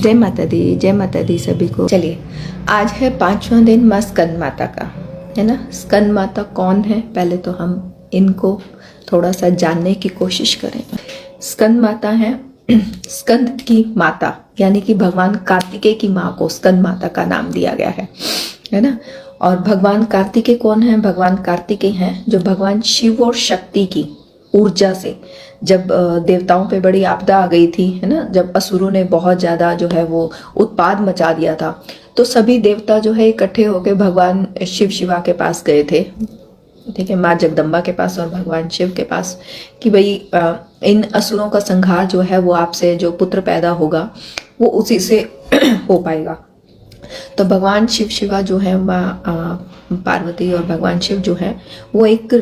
जय माता दी सभी को। चलिए, आज है 5वां दिन माँ स्कंद माता का, है ना। स्कंद माता कौन है, पहले तो हम इनको थोड़ा सा जानने की कोशिश करें। स्कंद माता है स्कंद की माता, यानी कि भगवान कार्तिकेय की माँ को स्कंद माता का नाम दिया गया है ना। और भगवान कार्तिकेय कौन है? भगवान कार्तिकेय हैं जो भगवान शिव और शक्ति की ऊर्जा से, जब देवताओं पे बड़ी आपदा आ गई थी, है ना, जब असुरों ने बहुत ज्यादा जो है वो उत्पाद मचा दिया था, तो सभी देवता जो है इकट्ठे होकर भगवान शिव शिवा के पास गए थे, ठीक है, माँ जगदम्बा के पास और भगवान शिव के पास, कि भाई इन असुरों का संहार जो है वो आपसे जो पुत्र पैदा होगा वो उसी से हो पाएगा। तो भगवान शिव शिवा जो है, माँ पार्वती और भगवान शिव जो है वो एक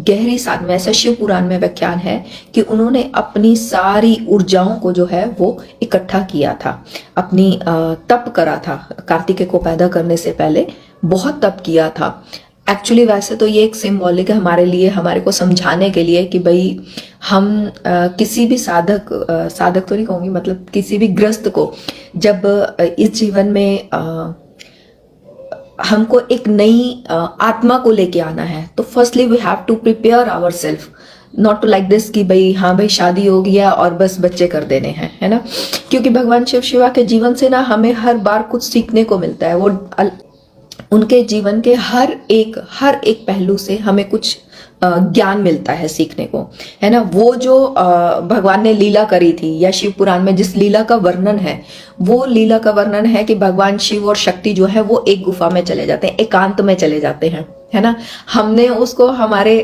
गहरी साधना, ऐसा शिव पुराण में व्याख्यान है कि उन्होंने अपनी सारी ऊर्जाओं को जो है वो इकट्ठा किया था, अपनी तप करा था, कार्तिकेय को पैदा करने से पहले बहुत तप किया था। एक्चुअली वैसे तो ये एक सिंबॉलिक है हमारे लिए, हमारे को समझाने के लिए कि भाई हम किसी भी साधक तो नहीं कहूँगी, मतलब किसी भी ग्रस्त को जब इस जीवन में हमको एक नई आत्मा को लेके आना है, तो firstly we have to prepare our self, not to like this कि भाई हाँ भाई शादी हो गया और बस बच्चे कर देने हैं, है ना। क्योंकि भगवान शिव शिवा के जीवन से ना हमें हर बार कुछ सीखने को मिलता है। वो उनके जीवन के हर एक पहलू से हमें कुछ ज्ञान मिलता है सीखने को, है ना। वो जो भगवान ने लीला करी थी, या शिव पुराण में जिस लीला का वर्णन है, वो लीला का वर्णन है कि भगवान शिव और शक्ति जो है वो एक गुफा में चले जाते हैं, एकांत में चले जाते हैं, है ना। हमने उसको, हमारे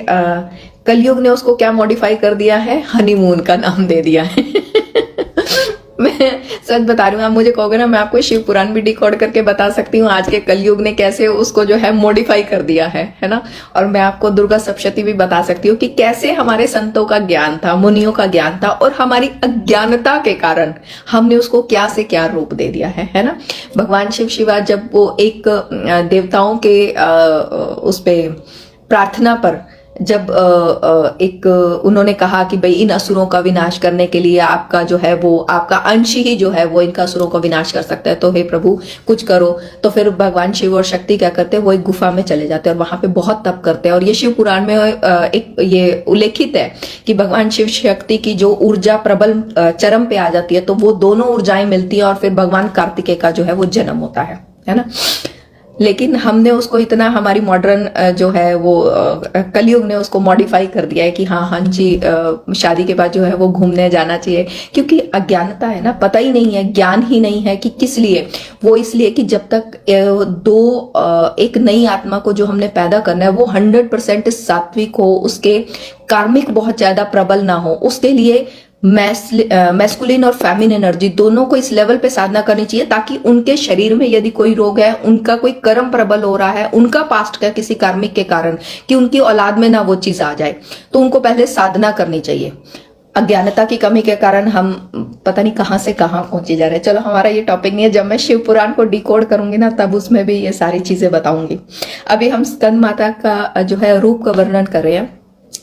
कलयुग ने उसको क्या मॉडिफाई कर दिया है, हनीमून का नाम दे दिया है। मैं सच बता रही हूँ, आप मुझे कहोगे ना, मैं आपको शिव पुराण भी डिकोड करके बता सकती हूँ आज के कलयुग ने कैसे उसको जो है मॉडिफाई कर दिया है ना। और मैं आपको दुर्गा सप्तशती भी बता सकती हूँ कि कैसे हमारे संतों का ज्ञान था, मुनियों का ज्ञान था, और हमारी अज्ञानता के कारण हमने उसको क्या से क्या रूप दे दिया है ना। भगवान शिव शिवा जब वो एक देवताओं के उस पे प्रार्थना पर जब एक उन्होंने कहा कि भाई इन असुरों का विनाश करने के लिए आपका जो है वो, आपका अंश ही जो है वो इनका असुरों का विनाश कर सकता है, तो हे प्रभु कुछ करो। तो फिर भगवान शिव और शक्ति क्या करते हैं, वो एक गुफा में चले जाते हैं और वहां पे बहुत तप करते हैं। और ये शिव पुराण में एक ये उल्लेखित है कि भगवान शिव शक्ति की जो ऊर्जा प्रबल चरम पे आ जाती है, तो वो दोनों ऊर्जाएं मिलती है और फिर भगवान कार्तिकेय का जो है वो जन्म होता है ना। लेकिन हमने उसको इतना, हमारी मॉडर्न जो है वो कलयुग ने उसको मॉडिफाई कर दिया है कि हाँ जी शादी के बाद जो है वो घूमने जाना चाहिए, क्योंकि अज्ञानता है ना, पता ही नहीं है, ज्ञान ही नहीं है कि किस लिए। वो इसलिए कि जब तक एक नई आत्मा को जो हमने पैदा करना है वो 100% सात्विक हो, उसके कार्मिक बहुत ज्यादा प्रबल ना हो, उसके लिए मैस्कुलिन और फेमिन एनर्जी दोनों को इस लेवल पे साधना करनी चाहिए, ताकि उनके शरीर में यदि कोई रोग है, उनका कोई कर्म प्रबल हो रहा है, उनका पास्ट का किसी कार्मिक के कारण, कि उनकी औलाद में ना वो चीज आ जाए, तो उनको पहले साधना करनी चाहिए। अज्ञानता की कमी के कारण हम पता नहीं कहां से कहां पहुंचे जा रहे हैं। चलो, हमारा ये टॉपिक नहीं है, जब मैं शिव पुराण को डिकोड करूंगी ना तब उसमें भी ये सारी चीजें बताऊंगी। अभी हम स्कंद माता का जो है रूप का वर्णन कर रहे हैं।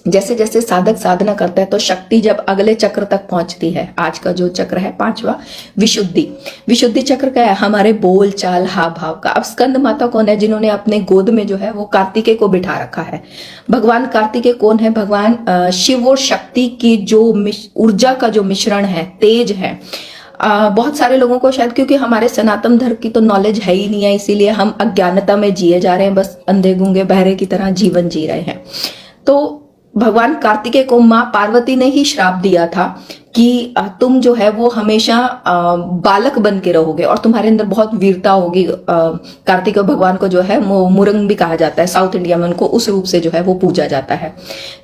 जैसे जैसे साधक साधना करता है तो शक्ति जब अगले चक्र तक पहुंचती है, आज का जो चक्र है 5वां, विशुद्धि चक्र का है हमारे बोल चाल हाव भाव का। अब स्कंद माता कौन है? जिन्होंने अपने गोद में जो है वो कार्तिकेय को बिठा रखा है। भगवान कार्तिकेय कौन है? भगवान शिव और शक्ति की जो ऊर्जा का जो मिश्रण है, तेज है। बहुत सारे लोगों को शायद, क्योंकि हमारे सनातन धर्म की तो नॉलेज है ही नहीं है, इसीलिए हम अज्ञानता में जिए जा रहे हैं, बस अंधे गूंगे बहरे की तरह जीवन जी रहे हैं। तो भगवान कार्तिकेय को माँ पार्वती ने ही श्राप दिया था कि तुम जो है वो हमेशा बालक बन के रहोगे और तुम्हारे अंदर बहुत वीरता होगी। कार्तिकेय भगवान को जो है मुरंग भी कहा जाता है, साउथ इंडिया में उनको उस रूप से जो है वो पूजा जाता है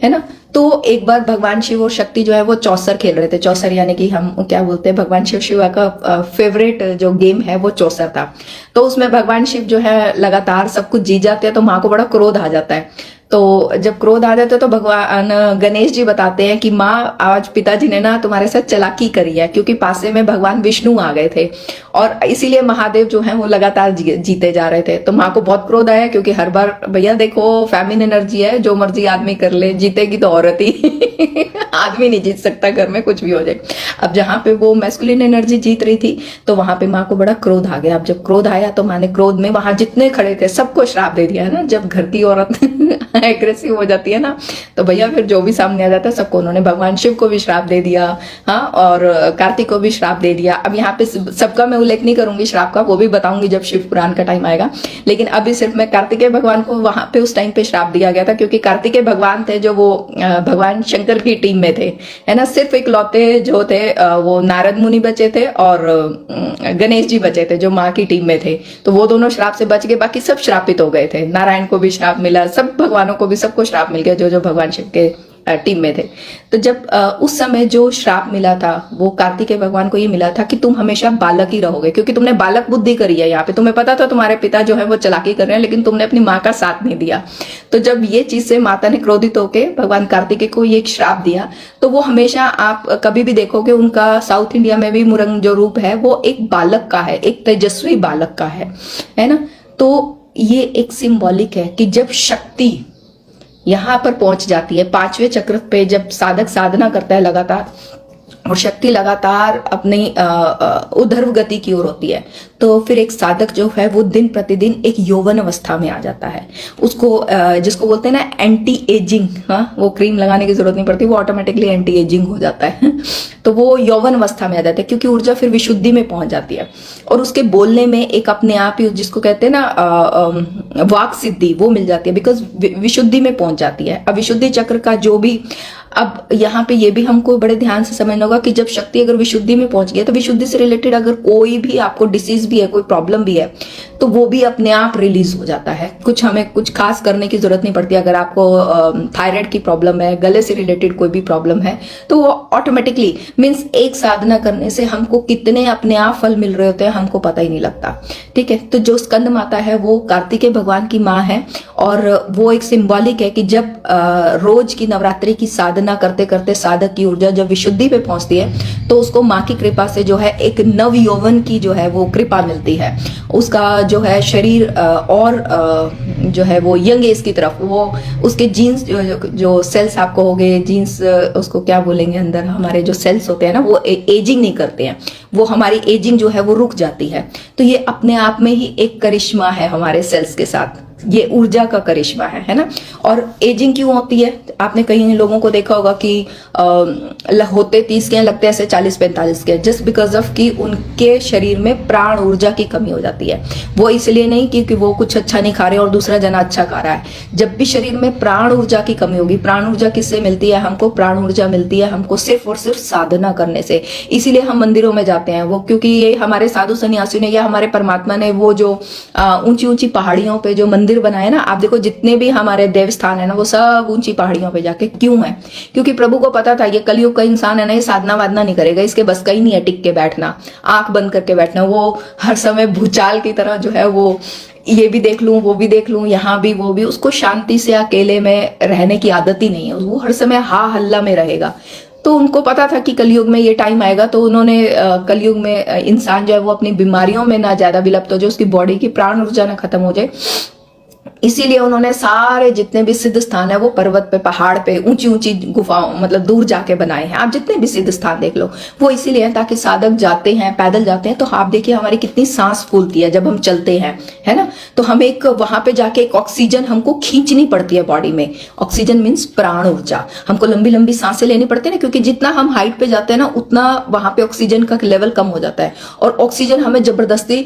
ना। तो एक बार भगवान शिव और शक्ति जो है वो चौसर खेल रहे थे। चौसर यानी कि हम क्या बोलते हैं, भगवान शिव शिवा का फेवरेट जो गेम है वो चौसर था। तो उसमें भगवान शिव जो है लगातार सब कुछ जीत जाते हैं, तो माँ को बड़ा क्रोध आ जाता है। तो जब क्रोध आ जाता है तो भगवान गणेश जी बताते हैं कि माँ आज पिताजी ने ना तुम्हारे साथ चालाकी करी है, क्योंकि पासे में भगवान विष्णु आ गए थे और इसीलिए महादेव जो है वो लगातार जीते जा रहे थे। तो माँ को बहुत क्रोध आया, क्योंकि हर बार भैया देखो फेमिनिन एनर्जी है, जो मर्जी आदमी कर ले, जीतेगी तो औरत ही आदमी नहीं जीत सकता, घर में कुछ भी हो जाए। अब जहाँ पे वो मैस्कुलिन एनर्जी जीत रही थी तो वहां पे माँ को बड़ा क्रोध आ गया। अब जब क्रोध आया तो माँ ने क्रोध में वहां जितने खड़े थे सबको श्राप दे दिया है ना। जब घर की औरत एग्रेसिव हो जाती है ना तो भैया फिर जो भी सामने आ जाता है सबको, उन्होंने भगवान शिव को भी श्राप दे दिया, हाँ, और कार्तिक को भी श्राप दे दिया। अब यहाँ पे सबका मैं उल्लेख नहीं करूंगी श्राप का, वो भी बताऊंगी जब शिव पुराण का टाइम आएगा। लेकिन अभी सिर्फ मैं कार्तिकेय भगवान को वहां पे उस टाइम पे श्राप दिया गया था, क्योंकि कार्तिकेय भगवान थे जो वो भगवान शंकर की टीम में थे, है ना। सिर्फ एक लौते जो थे वो नारद मुनि बचे थे और गणेश जी बचे थे जो माँ की टीम में थे। तो वो दोनों श्राप से बच गए, बाकी सब श्रापित हो गए थे। नारायण को भी श्राप मिला, सब भगवानों को भी, सबको श्राप मिल गया जो जो भगवान शिव के टीम में थे। तो जब उस समय जो श्राप मिला था वो कार्तिकेय भगवान को ये मिला था कि तुम हमेशा बालक ही रहोगे, क्योंकि तुमने बालक बुद्धि करी है। यहाँ पे तुम्हें पता था तुम्हारे पिता जो है वो चालाकी कर रहे हैं, लेकिन तुमने अपनी माँ का साथ नहीं दिया। तो जब ये चीज से माता ने क्रोधित होकर भगवान कार्तिकेय को ये श्राप दिया, तो वो हमेशा, आप कभी भी देखोगे उनका साउथ इंडिया में भी मुरंग जो रूप है वो एक बालक का है, एक तेजस्वी बालक का है ना। तो ये एक सिंबॉलिक है कि जब शक्ति यहां पर पहुंच जाती है, पांचवें चक्र पे जब साधक साधना करता है लगातार और शक्ति लगातार अपनी ऊर्ध्व गति की ओर होती है, तो फिर एक साधक जो है वो दिन प्रतिदिन एक यौवन अवस्था में आ जाता है। उसको जिसको बोलते हैं ना एंटी एजिंग, हाँ, वो क्रीम लगाने की जरूरत नहीं पड़ती, वो ऑटोमेटिकली एंटी एजिंग हो जाता है। तो वो यौवन अवस्था में आ जाता है, क्योंकि ऊर्जा फिर विशुद्धि में पहुंच जाती है और उसके बोलने में एक अपने आप ही, जिसको कहते हैं ना वाक सिद्धि, वो मिल जाती है, बिकॉज विशुद्धि में पहुंच जाती है। अब विशुद्धि चक्र का जो भी, अब यहाँ पे ये भी हमको बड़े ध्यान से समझना होगा कि जब शक्ति अगर विशुद्धि में पहुंच गई तो विशुद्धि से रिलेटेड अगर कोई भी आपको डिसीज भी है, कोई प्रॉब्लम भी है, तो वो भी अपने आप रिलीज हो जाता है। हमें कुछ खास करने की जरूरत नहीं पड़ती। अगर आपको थायराइड की प्रॉब्लम है, गले से रिलेटेड कोई भी प्रॉब्लम है, तो वो ऑटोमेटिकली मीन्स एक साधना करने से हमको कितने अपने आप फल मिल रहे होते हैं हमको पता ही नहीं लगता। ठीक है, तो जो स्कंद माता है वो कार्तिकेय भगवान की माँ है और वो एक सिंबॉलिक है कि जब रोज की नवरात्रि की साधना करते करते साधक की ऊर्जा जब विशुद्धि पे पहुंचती है तो उसको माँ की कृपा से जो है एक नव यौवन की जो है वो कृपा मिलती है। उसका जो है शरीर और जो है वो यंग एज की तरफ, वो उसके जीन्स जो सेल्स आपको हो गए, जीन्स उसको क्या बोलेंगे, अंदर हमारे जो सेल्स होते हैं ना वो एजिंग नहीं करते हैं, वो हमारी एजिंग जो है वो रुक जाती है। तो ये अपने आप में ही एक करिश्मा है हमारे सेल्स के साथ, ये ऊर्जा का करिश्मा है ना। और एजिंग क्यों होती है, आपने कई लोगों को देखा होगा कि होते 30 के लगते ऐसे 40-45 के, जस्ट बिकॉज ऑफ कि उनके शरीर में प्राण ऊर्जा की कमी हो जाती है। वो इसलिए नहीं क्योंकि वो कुछ अच्छा नहीं खा रहे और दूसरा जना अच्छा खा रहा है। जब भी शरीर में प्राण ऊर्जा की कमी होगी, प्राण ऊर्जा किससे मिलती है हमको, प्राण ऊर्जा मिलती है हमको सिर्फ और सिर्फ साधना करने से। इसीलिए हम मंदिरों में जाते हैं, वो क्योंकि ये हमारे साधु सन्यासियों ने या हमारे परमात्मा ने वो जो ऊंची ऊंची पहाड़ियों पे जो मंदिर बनाए ना, आप देखो जितने भी हमारे देवस्थान है ना वो सब ऊंची पहाड़ियों पे जाके क्यों है, क्योंकि प्रभु को पता था ये कलयुग का इंसान है ना, ये साधना वादना नहीं करेगा, इसके बस का ही नहीं है टिक के बैठना, आंख बंद करके बैठना। वो हर समय भूचाल की तरह जो है वो ये भी देख लूं वो भी देख लूं, यहाँ भी वो भी, उसको शांति से अकेले में रहने की आदत ही नहीं है, वो हर समय हा हल्ला में रहेगा। तो उनको पता था कि कलयुग में ये टाइम आएगा, तो उन्होंने कलयुग में इंसान जो है वो अपनी बीमारियों में ना ज्यादा विलुप्त हो जाए, उसकी बॉडी की प्राण ऊर्जा ना खत्म हो जाए, इसीलिए उन्होंने सारे जितने भी सिद्ध स्थान है वो पर्वत पे, पहाड़ पे, ऊंची ऊंची गुफाओं, मतलब दूर जाके बनाए हैं। आप जितने भी सिद्ध स्थान देख लो वो इसीलिए है ताकि साधक जाते हैं, पैदल जाते हैं, तो आप देखिए हमारी कितनी सांस फूलती है जब हम चलते हैं, है ना। तो हम एक वहां पे जाके एक ऑक्सीजन हमको खींचनी पड़ती है बॉडी में। ऑक्सीजन मीन्स प्राण ऊर्जा, हमको लंबी लंबी सांसें लेनी पड़ती है ना, क्योंकि जितना हम हाइट पे जाते हैं ना उतना वहां पे ऑक्सीजन का लेवल कम हो जाता है और ऑक्सीजन हमें जबरदस्ती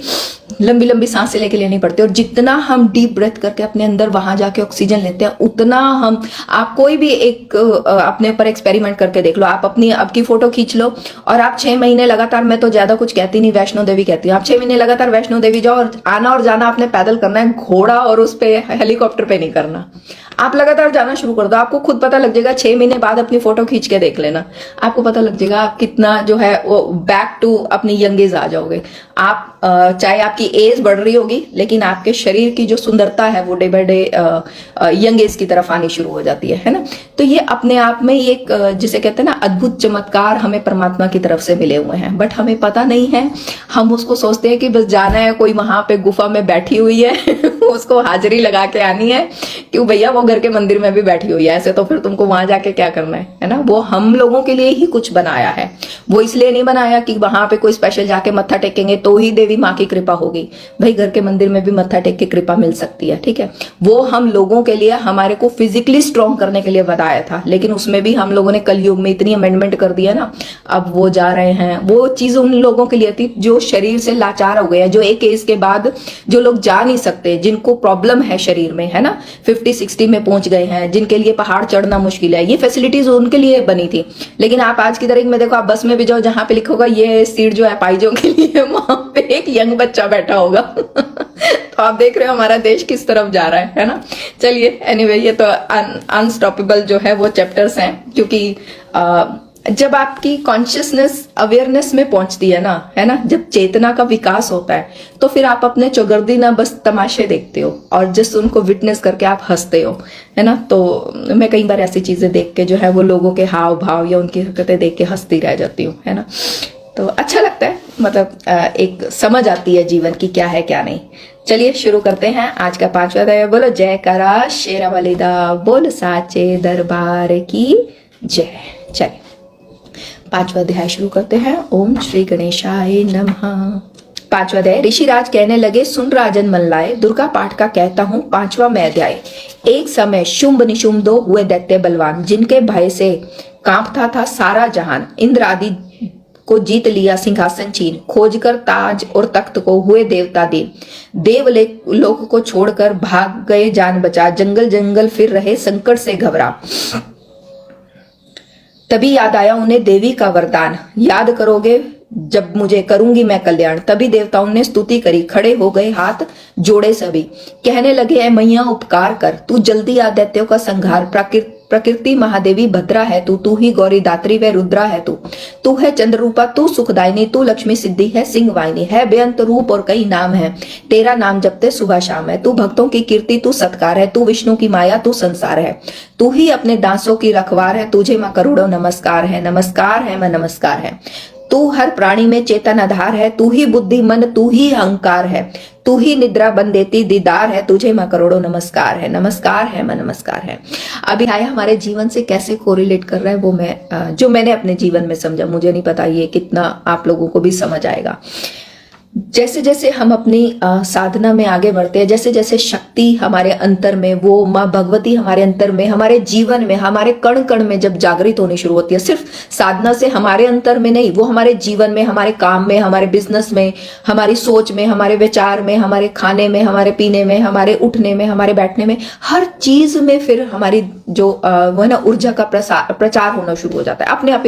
लंबी लंबी सांसें लेके लेनी पड़ती है। और जितना हम डीप ब्रेथ करके अपने अंदर वहां जाके ऑक्सीजन लेते हैं उतना हम, आप कोई भी एक अपने ऊपर एक्सपेरिमेंट करके देख लो, आप अपनी अब की फोटो खींच लो और आप 6 महीने लगातार, मैं तो ज्यादा कुछ कहती नहीं, वैष्णो देवी कहती हूँ, आप 6 महीने लगातार वैष्णो देवी जाओ और आना और जाना आपने पैदल करना है, घोड़ा और उस पे हेलीकॉप्टर पे नहीं करना। आप लगातार जाना शुरू कर दो, आपको खुद पता लग जाएगा, 6 महीने बाद अपनी फोटो खींच के देख लेना, आपको पता लग जाएगा आप कितना जो है वो बैक टू अपनी यंग एज आ जाओगे। आप चाहे आपकी एज बढ़ रही होगी, लेकिन आपके शरीर की जो सुंदरता है वो day by day young age की तरफ आनी शुरू हो जाती है ना। तो ये अपने आप में एक जिसे कहते हैं ना अद्भुत चमत्कार हमें परमात्मा की तरफ से मिले हुए हैं, बट हमें पता नहीं है। हम उसको सोचते हैं कि बस जाना है, कोई वहां पे गुफा में बैठी हुई है उसको हाजिरी लगा के आनी है। क्यों भैया, वो घर के मंदिर में भी बैठी हुई है, ऐसे तो फिर तुमको वहां जाके क्या करना है ना। वो हम लोगों के लिए ही कुछ बनाया है, वो इसलिए नहीं बनाया कि वहां पे कोई स्पेशल जाके मत्था टेकेंगे तो ही देवी माँ की कृपा होगी। भाई घर के मंदिर में भी मत्था टेक के कृपा मिल सकती है, ठीक है। वो हम लोगों के लिए, हमारे को फिजिकली स्ट्रॉन्ग करने के लिए बताया था, लेकिन उसमें भी हम लोगों ने कलयुग में इतनी अमेंडमेंट कर दिया ना, अब वो जा रहे हैं। वो चीज उन लोगों के लिए थी जो शरीर से लाचार हो गए हैं, जो एक एज के बाद जो लोग जा नहीं सकते, जिनको प्रॉब्लम है शरीर में, है ना, 50-60 में पहुंच गए हैं, जिनके लिए पहाड़ चढ़ना मुश्किल है, ये फैसिलिटीज उनके लिए बनी थी। लेकिन आप आज की तारीख में देखो, आप बस में भी जाओ, जहां पे लिखा होगा ये सीट जो है पाइजों के लिए, वहां पे एक यंग बच्चा बैठा होगा तो आप देख रहे हो हमारा देश किस तरफ जा रहा है ना। चलिए एनीवे, ये तो अनस्टॉपेबल जो है वो चैप्टर्स हैं, क्योंकि जब आपकी कॉन्शियसनेस अवेयरनेस में पहुंचती है ना, है ना, जब चेतना का विकास होता है, तो फिर आप अपने चौगर्दी ना बस तमाशे देखते हो और जस्ट उनको विटनेस करके आप हंसते हो, है ना। तो मैं कई बार ऐसी चीजें देख के जो है वो लोगों के हाव भाव या उनकी हरकतें देख के हंसती रह जाती हूँ, है ना। तो अच्छा लगता है, मतलब एक समझ आती है जीवन की क्या है क्या नहीं। चलिए शुरू करते हैं आज का 5वां अध्याय। बोलो जयकारा शेरा वालिदा, बोल साचे दरबार की जय। चलिए 5वां अध्याय शुरू करते हैं। ओम श्री गणेशाय नमः। 5वां अध्याय। ऋषिराज कहने लगे, सुन राजन मल्लाए, दुर्गा पाठ का कहता हूँ 5वां मैं अध्याय। एक समय शुंभ निशुंभ 2 हुए दैत्य बलवान, जिनके भय से कांपता था सारा जहान। इंद्र आदि को जीत लिया सिंहासन छीन, खोजकर ताज और तख्त को हुए देवता दीन। देवलोक को छोड़कर भाग गए जान बचा, जंगल जंगल फिर रहे संकट से घबरा। तभी याद आया उन्हें देवी का वरदान, याद करोगे जब मुझे करूंगी मैं कल्याण। तभी देवताओं ने स्तुति करी, खड़े हो गए हाथ जोड़े सभी, कहने लगे ऐ मैया उपकार कर, तू जल्दी आ दैत्यों का संहार। प्रकृति महादेवी भद्रा है तू ही गौरी दात्री व रुद्रा है तू है चंद्ररूपा, तू सुखदायिनी, तू लक्ष्मी सिद्धि है सिंह वाहिनी, है बेअंत रूप और कई नाम है, तेरा नाम जपते सुबह शाम है। तू भक्तों की कीर्ति, तू सत्कार है, तू विष्णु की माया, तू संसार है, तू ही अपने दासों की रखवार है, तुझे मां करोड़ों नमस्कार है, नमस्कार है मैं नमस्कार है। तू हर प्राणी में चेतन आधार है, तू ही बुद्धि मन, तू ही अहंकार है, तू ही निद्रा बन देती दीदार है, तुझे मां करोड़ों नमस्कार है, नमस्कार है मैं नमस्कार है। अभी आया हमारे जीवन से कैसे कोरिलेट कर रहा है वो मैं जो मैंने अपने जीवन में समझा, मुझे नहीं पता ये कितना आप लोगों को भी समझ आएगा। जैसे जैसे हम अपनी साधना में आगे बढ़ते हैं, जैसे जैसे शक्ति हमारे अंतर में, वो माँ भगवती हमारे अंतर में, हमारे जीवन में, हमारे कण कण में जब जागृत होनी शुरू होती है, सिर्फ साधना से हमारे अंतर में नहीं, वो हमारे जीवन में, हमारे काम में, हमारे बिजनेस में, हमारी सोच में, हमारे विचार में, हमारे खाने में, हमारे पीने में, हमारे उठने में, हमारे बैठने में, हर चीज में फिर हमारी जो वो है ना ऊर्जा का प्रचार होना शुरू हो जाता है, अपने आप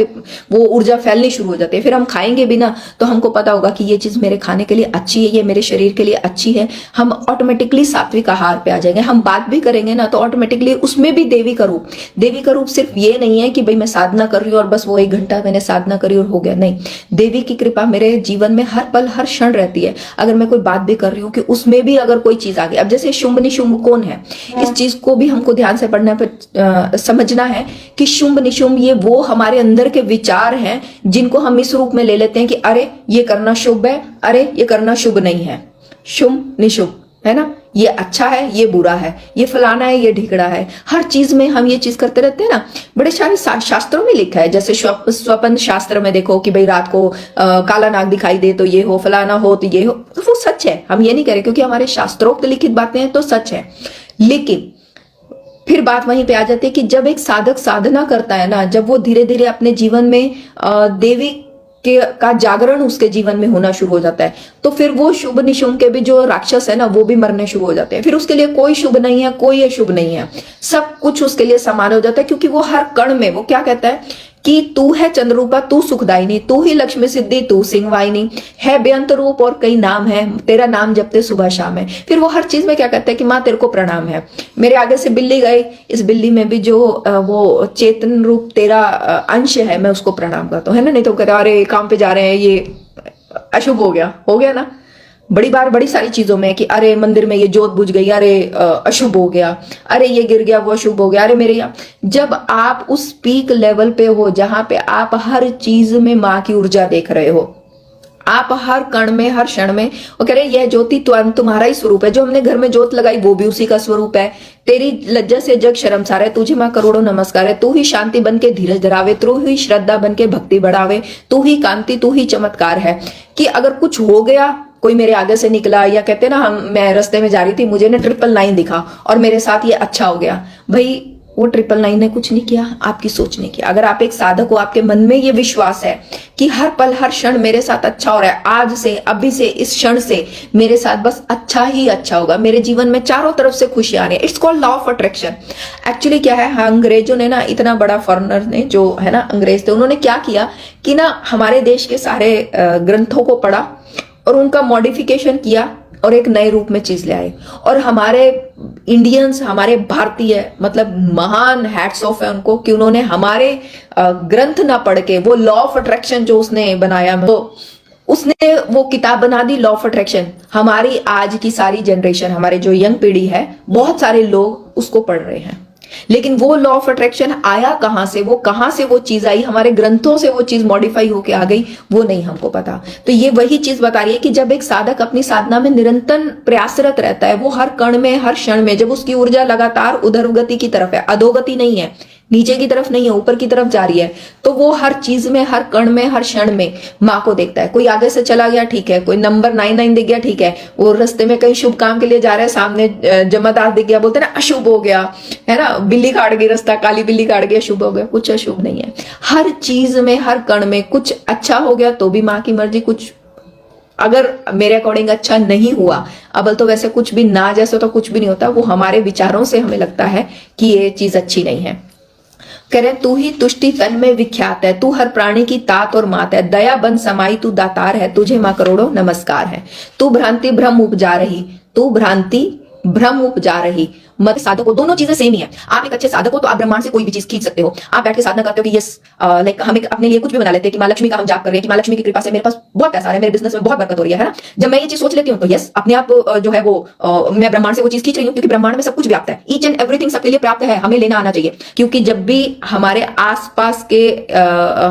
वो ऊर्जा फैलनी शुरू हो जाती है। फिर हम खाएंगे भी ना तो हमको पता होगा कि ये चीज मेरे खाने के लिए अच्छी है, ये मेरे शरीर के लिए अच्छी है, हम ऑटोमेटिकली सात्विक आहार पे आ जाएंगे। हम बात भी करेंगे ना तो ऑटोमेटिकली उसमें भी देवी का रूप सिर्फ ये नहीं है कि भाई मैं साधना कर रही हूँ और बस वो 1 घंटा मैंने साधना करी और हो गया, नहीं, देवी की कृपा मेरे जीवन में हर पल हर क्षण रहती है। अगर मैं कोई बात भी कर रही हूँ कि उसमें भी अगर कोई चीज आ गई, अब जैसे शुंभ निशुंभ कौन है, इस चीज को भी हमको ध्यान से पढ़ना पर समझना है कि शुंभ निशुंभ ये वो हमारे अंदर के विचार हैं जिनको हम इस रूप में ले लेते हैं कि अरे ये करना शुभ है, अरे ये करना शुभ नहीं है, शुभ निशुभ है ना, ये अच्छा है ये बुरा है, ये फलाना है ये ढिकड़ा है। हर चीज में हम ये चीज करते रहते हैं ना। बड़े सारे शास्त्रों में लिखा है, जैसे स्वपन शास्त्र में देखो कि भाई रात को काला नाग दिखाई दे तो ये हो, फलाना हो तो ये हो, तो वो सच है, हम ये नहीं कह रहे, क्योंकि हमारे शास्त्रोक्त लिखित बातें हैं तो सच है। लेकिन फिर बात वहीं पे आ जाती है कि जब एक साधक साधना करता है ना, जब वो धीरे धीरे अपने जीवन में देवी का जागरण उसके जीवन में होना शुरू हो जाता है, तो फिर वो शुभ निशुंभ के भी जो राक्षस है ना वो भी मरने शुरू हो जाते हैं। फिर उसके लिए कोई शुभ नहीं है, कोई अशुभ नहीं है, सब कुछ उसके लिए समान हो जाता है, क्योंकि वो हर कण में वो क्या कहता है कि तू है चंद्रूपा, तू सुखदायिनी, तू ही लक्ष्मी सिद्धि, तू सिंहवाहिनी, है बेअंत रूप और कई नाम है, तेरा नाम जपते सुबह शाम है। फिर वो हर चीज में क्या कहते हैं कि माँ तेरे को प्रणाम है। मेरे आगे से बिल्ली गई, इस बिल्ली में भी जो वो चेतन रूप तेरा अंश है, मैं उसको प्रणाम करता हूँ, है ना। नहीं तो कहते अरे काम पे जा रहे हैं, ये अशुभ हो गया ना। बड़ी बार बड़ी सारी चीजों में कि अरे मंदिर में ये जोत बुझ गई, अरे अशुभ हो गया, अरे ये गिर गया वो अशुभ हो गया, अरे मेरे यहाँ। जब आप उस पीक लेवल पे हो जहां पे आप हर चीज में माँ की ऊर्जा देख रहे हो, आप हर कण में हर क्षण में, वो कह रहे यह ज्योति तुम्हारा ही स्वरूप है, जो हमने घर में जोत लगाई वो भी उसी का स्वरूप है। तेरी लज्जा से जग शर्मसार है, तुझे माँ करोड़ों नमस्कार है। तू ही शांति बन के धीरज धरावे, तू ही श्रद्धा बन के भक्ति बढ़ावे, तू ही कांति, तू ही चमत्कार है। कि अगर कुछ हो गया, कोई मेरे आगे से निकला, या कहते ना मैं रास्ते में जा रही थी, मुझे ना 999 दिखा और मेरे साथ ये अच्छा हो गया, भाई वो 999 ने कुछ नहीं किया, आपकी सोच ने किया। अगर आप एक साधक हो, आपके मन में ये विश्वास है कि हर पल हर क्षण मेरे साथ अच्छा हो रहा है, आज से अभी से इस क्षण से मेरे साथ बस अच्छा ही अच्छा होगा, मेरे जीवन में चारों तरफ से खुशी आ रही है। It's called law of attraction. Actually क्या है, अंग्रेजों ने ना, इतना बड़ा फॉरेनर ने जो है ना अंग्रेज थे, उन्होंने क्या किया कि ना हमारे देश के सारे ग्रंथों को पढ़ा और उनका मॉडिफिकेशन किया और एक नए रूप में चीज ले आए। और हमारे इंडियंस, हमारे भारतीय, मतलब महान हैट्स ऑफ है उनको कि उन्होंने हमारे ग्रंथ ना पढ़ के वो लॉ ऑफ अट्रैक्शन जो उसने बनाया, तो उसने वो किताब बना दी लॉ ऑफ अट्रैक्शन। हमारी आज की सारी जनरेशन, हमारे जो यंग पीढ़ी है, बहुत सारे लोग उसको पढ़ रहे हैं। लेकिन वो लॉ ऑफ अट्रैक्शन आया कहां से, वो कहां से वो चीज आई, हमारे ग्रंथों से वो चीज मॉडिफाई होके आ गई, वो नहीं हमको पता। तो ये वही चीज बता रही है कि जब एक साधक अपनी साधना में निरंतर प्रयासरत रहता है, वो हर कण में हर क्षण में, जब उसकी ऊर्जा लगातार उधोगति की तरफ है, अधोगति नहीं है, नीचे की तरफ नहीं है, ऊपर की तरफ जा रही है, तो वो हर चीज में, हर कण में, हर क्षण में माँ को देखता है। कोई आगे से चला गया ठीक है, कोई नंबर 99 दिख गया ठीक है, वो रास्ते में कहीं शुभ काम के लिए जा रहा है, सामने जमादार दिख गया, बोलते हैं ना अशुभ हो गया, है ना, बिल्ली काट गई रास्ता, काली बिल्ली काट गई, अशुभ हो गया। कुछ अशुभ नहीं है, हर चीज में हर कण में कुछ अच्छा हो गया तो भी माँ की मर्जी, कुछ अगर मेरे अकॉर्डिंग अच्छा नहीं हुआ, अब तो वैसे कुछ भी ना जैसे तो कुछ भी नहीं होता, वो हमारे विचारों से हमें लगता है कि ये चीज अच्छी नहीं है। कह रहे तू ही तुष्टि तन में विख्यात है, तू हर प्राणी की तात और मात है, दया बन समाई तू दातार है, तुझे माँ करोड़ों नमस्कार है। तू भ्रांति भ्रम उपजा रही, तू भ्रांति भ्रम उपजा रही, मत साधक हो, दोनों चीजें सेम ही है। आप एक अच्छे साधक हो तो आप ब्रह्मांड से कोई भी चीज खींच सकते हो। आप बैठ के साधना करते हो कि यस लाइक हम एक अपने लिए कुछ भी बना लेते हैं कि माँ लक्ष्मी का हम जाप कर रहे हैं, कि माँ लक्ष्मी की कृपा से मेरे पास बहुत पैसा है, मेरे बिजनेस में बहुत बरकत हो रही है ना। जब मैं ये चीज सोच लेती हूँ तो यस अपने आप जो है वो मैं ब्रह्मांड से वो चीज खींच रही हूँ, क्योंकि ब्रह्मांड में सब कुछ व्याप्त है, ईच एंड एवरीथिंग सबके लिए प्राप्त है, हमें लेना आना चाहिए। क्योंकि जब भी हमारे आसपास के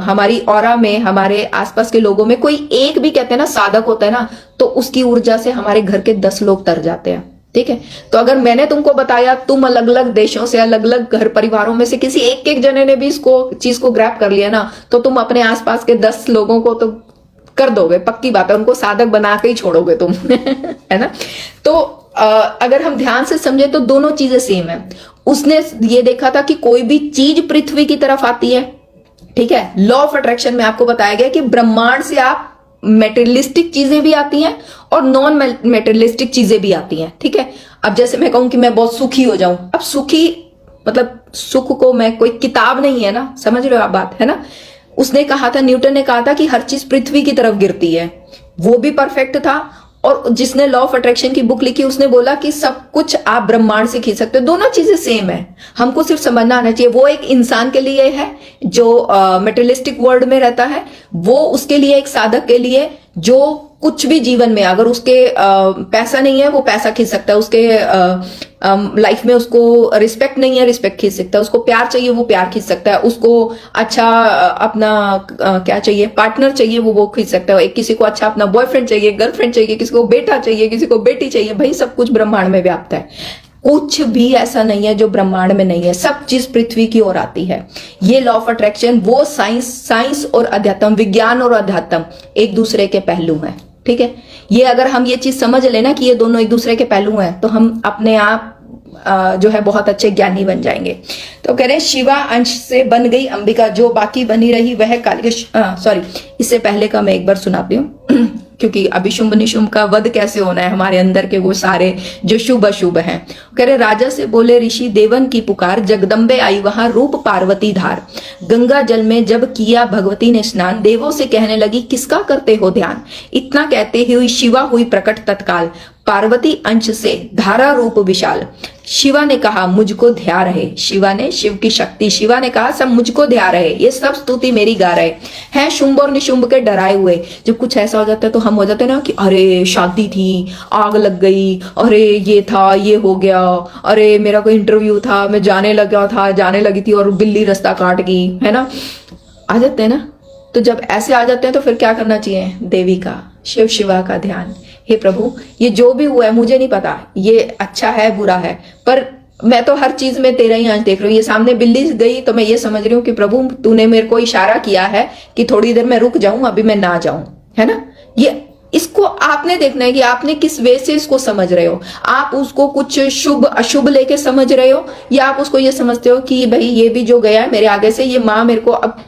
हमारी ऑरा में, हमारे आसपास के लोगों में कोई एक भी कहते हैं ना साधक होता है ना, तो उसकी ऊर्जा से हमारे घर के 10 लोग तर जाते हैं। ठीक है, तो अगर मैंने तुमको बताया, तुम अलग अलग देशों से, अलग अलग घर परिवारों में से किसी एक जने ने भी इसको चीज को ग्रैप कर लिया ना, तो तुम अपने आसपास के 10 लोगों को तो कर दोगे, पक्की बात है, उनको साधक बना के ही छोड़ोगे तुम है ना। तो अगर हम ध्यान से समझे तो दोनों चीजें सेम है। उसने ये देखा था कि कोई भी चीज पृथ्वी की तरफ आती है, ठीक है। लॉ ऑफ अट्रैक्शन में आपको बताया गया कि ब्रह्मांड से आप मेटेरियलिस्टिक चीजें भी आती हैं और नॉन मेटेरियलिस्टिक चीजें भी आती हैं, ठीक है। अब जैसे मैं कहूं कि मैं बहुत सुखी हो जाऊं, अब सुखी मतलब सुख को मैं कोई किताब नहीं है ना, समझ रहे हो आप बात, है ना। उसने कहा था, न्यूटन ने कहा था कि हर चीज पृथ्वी की तरफ गिरती है, वो भी परफेक्ट था। और जिसने लॉ ऑफ अट्रैक्शन की बुक लिखी उसने बोला कि सब कुछ आप ब्रह्मांड से खींच सकते हो, दोनों चीजें सेम है, हमको सिर्फ समझना आना चाहिए। वो एक इंसान के लिए है जो मेटेरियलिस्टिक वर्ल्ड में रहता है, वो उसके लिए एक साधक के लिए जो कुछ भी जीवन में, अगर उसके पैसा नहीं है वो पैसा खींच सकता है, उसके लाइफ में उसको रिस्पेक्ट नहीं है रिस्पेक्ट खींच सकता है, उसको प्यार चाहिए वो प्यार खींच सकता है, उसको अच्छा अपना क्या चाहिए पार्टनर चाहिए वो खींच सकता है, किसी को अच्छा अपना बॉयफ्रेंड चाहिए, गर्लफ्रेंड चाहिए, किसी को बेटा चाहिए, किसी को बेटी चाहिए, भाई सब कुछ ब्रह्मांड में व्याप्त है। कुछ भी ऐसा नहीं है जो ब्रह्मांड में नहीं है, सब चीज पृथ्वी की ओर आती है। ये लॉ ऑफ अट्रैक्शन वो साइंस और अध्यात्म, विज्ञान और अध्यात्म एक दूसरे के पहलू हैं, ठीक है। ये अगर हम ये चीज समझ लेना कि ये दोनों एक दूसरे के पहलू हैं, तो हम अपने आप जो है बहुत अच्छे ज्ञानी बन जाएंगे। तो कह रहे शिवा अंश से बन गई अंबिका, जो बाकी बनी रही वह काली। सॉरी, इससे पहले का मैं एक बार सुनाती हूँ। क्योंकि अभी शुंभ निशुंभ का वध कैसे होना है, हमारे अंदर के वो सारे जो शुभ अशुभ हैं। कह रहे राजा से बोले ऋषि देवन की पुकार, जगदम्बे आई वहां रूप पार्वती धार। गंगा जल में जब किया भगवती ने स्नान, देवों से कहने लगी किसका करते हो ध्यान। इतना कहते हुई शिवा हुई प्रकट तत्काल, पार्वती अंश से धारा रूप विशाल। शिवा ने कहा मुझको ध्या रहे, शिवा ने शिव की शक्ति, शिवा ने कहा सब मुझको ध्या रहे, ये सब स्तुति मेरी गा रहे हैं शुंभ और निशुंभ के डराए हुए। जब कुछ ऐसा हो जाता है तो हम हो जाते हैं ना कि अरे शादी थी, आग लग गई, अरे ये था, ये हो गया, अरे मेरा कोई इंटरव्यू था, मैं जाने लगी थी और बिल्ली रास्ता काट गई, है ना, आ जाते हैं ना। तो जब ऐसे आ जाते हैं तो फिर क्या करना चाहिए, देवी का, शिव शिवा का ध्यान। हे प्रभु ये जो भी हुआ है मुझे नहीं पता, ये अच्छा है बुरा है, पर मैं तो हर चीज में तेरा ही अंश देख रही हूँ। ये सामने बिल्ली गई तो मैं ये समझ रही हूँ कि प्रभु तूने मेरे को इशारा किया है कि थोड़ी देर मैं रुक जाऊं, अभी मैं ना जाऊं, है ना। ये इसको आपने देखना है कि आपने किस वे से इसको समझ रहे हो। आप उसको कुछ शुभ अशुभ लेके समझ रहे हो, या आप उसको ये समझते हो कि भाई ये भी जो गया है मेरे आगे से, ये माँ मेरे को, अब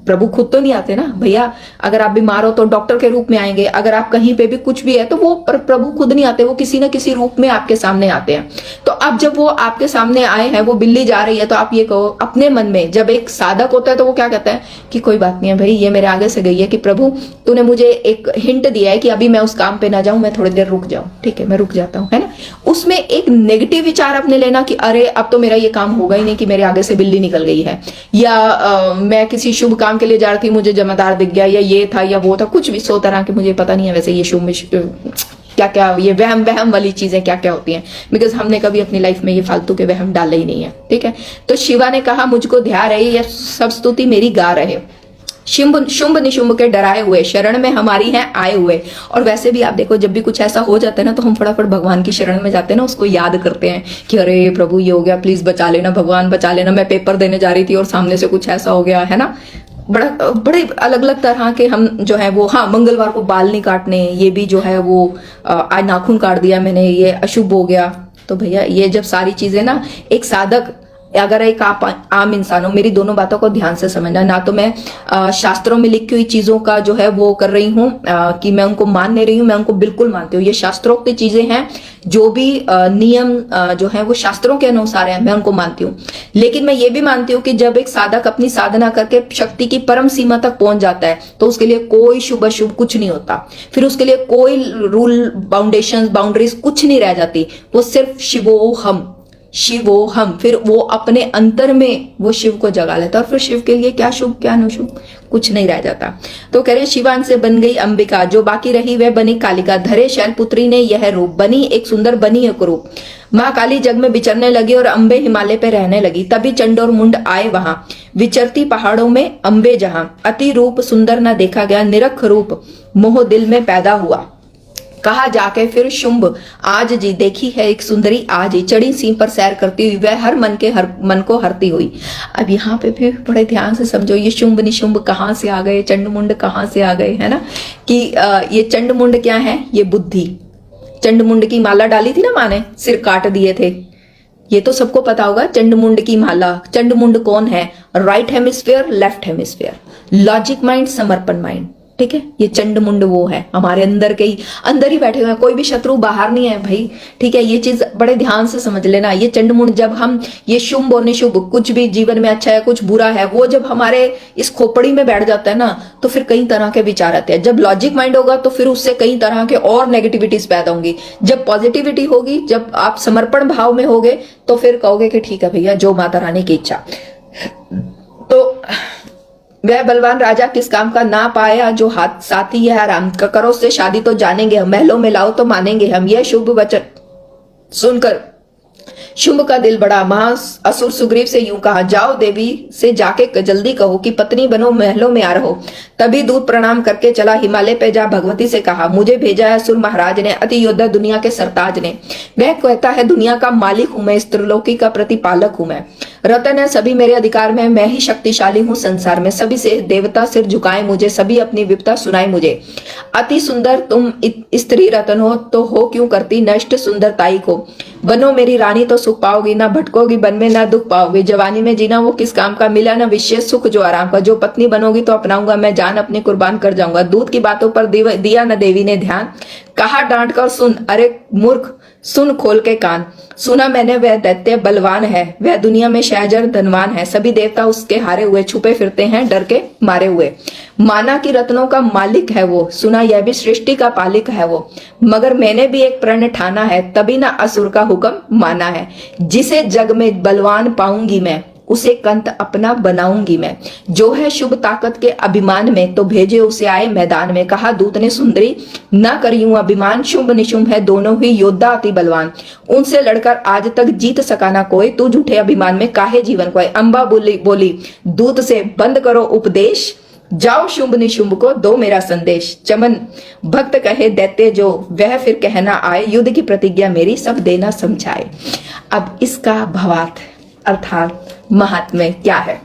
प्रभु खुद तो नहीं आते ना भैया, अगर आप बीमार हो तो डॉक्टर के रूप में आएंगे, अगर आप कहीं पे भी कुछ भी है तो वो प्रभु खुद नहीं आते, वो किसी न किसी रूप में आपके सामने आते हैं। तो अब जब वो आपके सामने आए हैं, वो बिल्ली जा रही है, तो आप ये कहो अपने मन में, जब एक साधक होता है तो वो क्या कहता है कि कोई बात नहीं है भाई, ये मेरे आगे से गई है कि प्रभु तूने मुझे एक हिंट दिया है कि अभी मैं उस काम पे ना जाऊं, मैं थोड़ी देर रुक जाऊं, ठीक है मैं रुक जाता हूं, है ना। उसमें एक नेगेटिव विचार अपने लेना कि अरे अब तो मेरा ये काम होगा ही नहीं कि मेरे आगे से बिल्ली निकल गई है, या मैं किसी शुभ काम के लिए जा रही थी, मुझे जमादार दिख गया, या ये था या वो था, कुछ भी 100 तरह के, मुझे पता नहीं है वैसे ये शुभ क्या क्या, ये वहम वाली चीजें क्या क्या होती हैं, बिकॉज हमने कभी अपनी लाइफ में ये फालतू के वहम डाले ही नहीं है, ठीक है। तो शिवा ने कहा मुझको ध्या रहे, ये सब स्तुति मेरी गा रहे, शुंभ निशुंभ के डराए हुए, शरण में हमारी हैं आए हुए। और वैसे भी आप देखो जब भी कुछ ऐसा हो जाता है ना तो हम फटाफट भगवान की शरण में जाते हैं ना, उसको याद करते हैं कि अरे प्रभु ये हो गया, प्लीज बचा लेना भगवान, बचा लेना, मैं पेपर देने जा रही थी और सामने से कुछ ऐसा हो गया, है ना। बड़े अलग अलग तरह के हम जो है वो, हाँ मंगलवार को बाल नहीं काटने, ये भी जो है वो आज नाखून काट दिया मैंने, ये अशुभ हो गया। तो भैया ये जब सारी चीजें ना, एक साधक अगर एक आप आम इंसान हो, मेरी दोनों बातों को ध्यान से समझना, ना तो मैं शास्त्रों में लिखी हुई चीजों का जो है वो कर रही हूँ कि मैं उनको मान नहीं रही हूँ, मैं उनको बिल्कुल मानती हूँ, ये शास्त्रोक्त चीजें हैं, जो भी नियम जो है वो शास्त्रों के अनुसार है, मैं उनको मानती हूँ। लेकिन मैं ये भी मानती हूँ कि जब एक साधक अपनी साधना करके शक्ति की परम सीमा तक पहुंच जाता है तो उसके लिए कोई शुभ अशुभ कुछ नहीं होता, फिर उसके लिए कोई रूल बाउंड्रीज कुछ नहीं रह जाती, वो सिर्फ शिवोहम, फिर वो अपने अंतर में वो शिव को जगा लेता और फिर शिव के लिए क्या शुभ क्या अनुशुभ कुछ नहीं रह जाता। तो कह रहे शिवान से बन गई अंबिका, जो बाकी रही वह बनी कालिका, धरे शैलपुत्री ने यह रूप, बनी एक सुंदर बनी एक रूप। माँ काली जग में विचरने लगी और अंबे हिमालय पे रहने लगी, तभी चंड और मुंड आए वहां, विचरती पहाड़ों में अंबे जहां, अति रूप सुंदर न देखा गया, निरख रूप मोह दिल में पैदा हुआ। कहा जाके फिर शुंभ आज जी, देखी है एक सुंदरी आज ही, चढ़ी सिंह पर सैर करती हुई, वह हर मन को हरती हुई। अब यहाँ पे भी बड़े ध्यान से समझो, ये शुंभ निशुंभ कहाँ से आ गए, चंड मुंड कहाँ से आ गए, है ना। कि ये चंड मुंड क्या है, ये बुद्धि, चंड मुंड की माला डाली थी ना माँ ने, सिर काट दिए थे, ये तो सबको पता होगा चंड मुंड की माला। चंड मुंड कौन है, right hemisphere left hemisphere, logic mind समर्पण माइंड, ठीक है। ये चंड मुंड वो है हमारे अंदर के ही, अंदर ही बैठे हुए हैं, कोई भी शत्रु बाहर नहीं है भाई, ठीक है। ये चीज बड़े ध्यान से समझ लेना। ये चंड मुंड जब हम, ये शुंभ और निशुभ, कुछ भी जीवन में अच्छा है कुछ बुरा है, वो जब हमारे इस खोपड़ी में बैठ जाता है ना तो फिर कई तरह के विचार आते हैं। जब लॉजिक माइंड होगा तो फिर उससे कई तरह के और नेगेटिविटीज पैदा होंगी। जब पॉजिटिविटी होगी, जब आप समर्पण भाव में होगे तो फिर कहोगे कि ठीक है भैया जो माता रानी की इच्छा। तो वह बलवान राजा किस काम का ना पाया, जो हाथ साथी है आराम का, करो से शादी तो जानेंगे हम, महलों में लाओ तो मानेंगे हम। यह शुभ वचन सुनकर शुंभ का दिल बड़ा, महा असुर सुग्रीव से यूं कहा, जाओ देवी से जाके जल्दी कहो कि पत्नी बनो महलों में आ रहो। तभी दूत प्रणाम करके चला हिमालय पे जा भगवती से कहा, मुझे भेजा है असुर महाराज ने, अति योद्धा दुनिया के सरताज ने। वह कहता है दुनिया का मालिक हूं मैं, इस त्रिलोकी का प्रतिपालक हूं मैं। रतन है सभी मेरे अधिकार में, मैं ही शक्तिशाली हूँ संसार में, सभी से देवता सिर झुकाए मुझे, सभी अपनी विपता सुनाए मुझे। अति सुंदर तुम स्त्री रतन हो, तो हो क्यों करती नष्ट सुंदरताई को। बनो मेरी रानी तो सुख पाओगी, ना भटकोगी वन में ना दुख पाओगी। जवानी में जीना वो किस काम का, मिला ना विशेष सुख जो आराम का। जो पत्नी बनोगी तो अपनाऊंगा मैं, जान अपनी कुर्बान कर जाऊंगा। दूध की बातों पर दिया न देवी ने ध्यान, कहा डांट कर सुन अरे मूर्ख सुन खोल के कान। सुना मैंने वह दैत्य बलवान है, वह दुनिया में शहजर धनवान है, सभी देवता उसके हारे हुए, छुपे फिरते हैं डर के मारे हुए। माना कि रत्नों का मालिक है वो, सुना यह भी सृष्टि का पालिक है वो, मगर मैंने भी एक प्रण ठाना है, तभी ना असुर का हुक्म माना है। जिसे जग में बलवान पाऊंगी मैं, उसे कंत अपना बनाऊंगी मैं। जो है शुभ ताकत के अभिमान में, तो भेजे उसे आए मैदान में। कहा दूत ने सुंदरी न करियूं अभिमान, शुंभ निशुंभ है दोनों ही योद्धा अति बलवान। उनसे लड़कर आज तक जीत सका ना कोई, तू झूठे अभिमान में काहे जीवन खोए। अम्बा बोली दूत से बंद करो उपदेश, जाओ शुंभ निशुंभ को दो मेरा संदेश। चमन भक्त कहे दैत्य जो, वह फिर कहना आए, युद्ध की प्रतिज्ञा मेरी सब देना समझाए। अब इसका भावार्थ अर्थात महात्म्य क्या है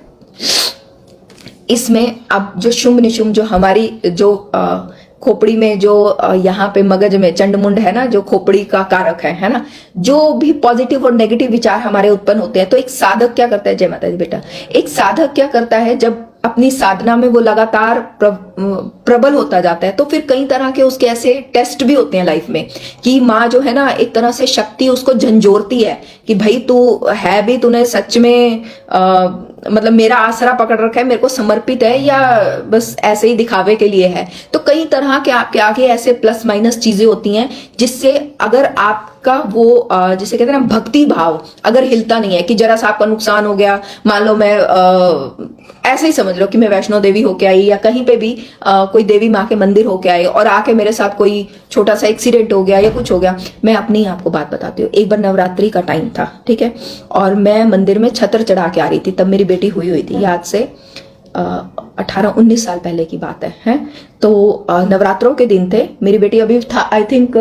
इसमें। अब जो शुंभ निशुंभ जो हमारी जो खोपड़ी में जो यहाँ पे मगज में चंडमुंड है ना, जो खोपड़ी का कारक है ना, जो भी पॉजिटिव और नेगेटिव विचार हमारे उत्पन्न होते हैं, तो एक साधक क्या करता है, जय माता दी बेटा, एक साधक क्या करता है जब अपनी साधना में वो लगातार प्रबल होता जाता है, तो फिर कई तरह के उसके ऐसे टेस्ट भी होते हैं लाइफ में कि माँ जो है ना एक तरह से शक्ति उसको झंझोरती है कि भाई तू है भी, तूने सच में मतलब मेरा आसरा पकड़ रखा है, मेरे को समर्पित है, या बस ऐसे ही दिखावे के लिए है। तो कई तरह के आपके आगे ऐसे प्लस माइनस चीजें होती हैं जिससे अगर आपका वो जिसे कहते हैं ना भक्ति भाव अगर हिलता नहीं है कि जरा सा आपका नुकसान हो गया, मान लो मैं ऐसे ही समझ लो कि मैं वैष्णो देवी होके आई या कहीं पे भी कोई देवी माँ के मंदिर होके आई और आके मेरे साथ कोई छोटा सा एक्सीडेंट हो गया या कुछ हो गया। मैं अपनी आपको बात बताती हूँ। एक बार नवरात्रि का टाइम था, ठीक है, और मैं मंदिर में छत्र चढ़ा के आ रही थी, तब मेरी बेटी हुई थी, आज से 18-19 साल पहले की बात है। तो नवरात्रों के दिन थे, मेरी बेटी अभी था आई थिंक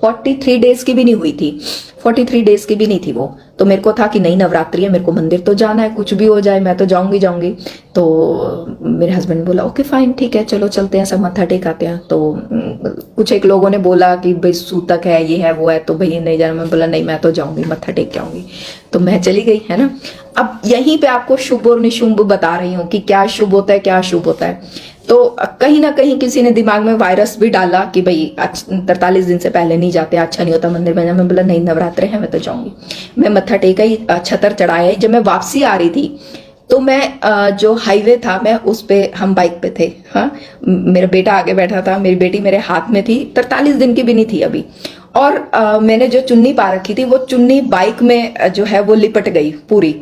43 डेज की भी नहीं हुई थी, 43 डेज की भी नहीं थी वो। तो मेरे को था कि नहीं नवरात्रि है, मेरे को मंदिर तो जाना है, कुछ भी हो जाए मैं तो जाऊंगी। तो मेरे हस्बैंड ने बोला ओके फाइन ठीक है चलो चलते हैं, सब मत्था टेकाते हैं। तो कुछ एक लोगों ने बोला कि भाई सूतक है, ये है वो है, तो भाई नहीं जाना। मैं बोला नहीं मैं तो जाऊंगी, मत्था टेक के आऊंगी। तो मैं चली गई, है ना। अब यहीं पे आपको शुभ और निशुंभ बता रही हूँ कि क्या शुभ होता है क्या अशुभ होता है। तो कहीं ना कहीं किसी ने दिमाग में वायरस भी डाला कि भाई 43 दिन से पहले नहीं जाते, अच्छा नहीं होता मंदिर में। मैं बोला नहीं नवरात्रे हैं मैं तो जाऊंगी। मैं मत्था टेका ही, छतर चढ़ाया। जब मैं वापसी आ रही थी तो मैं जो हाईवे था मैं उस पे, हम बाइक पे थे, हाँ, मेरा बेटा आगे बैठा था, मेरी बेटी मेरे हाथ में थी, 43 दिन की भी नहीं थी अभी। और मैंने जो चुन्नी पा रखी थी वो चुन्नी बाइक में जो है वो लिपट गई पूरी,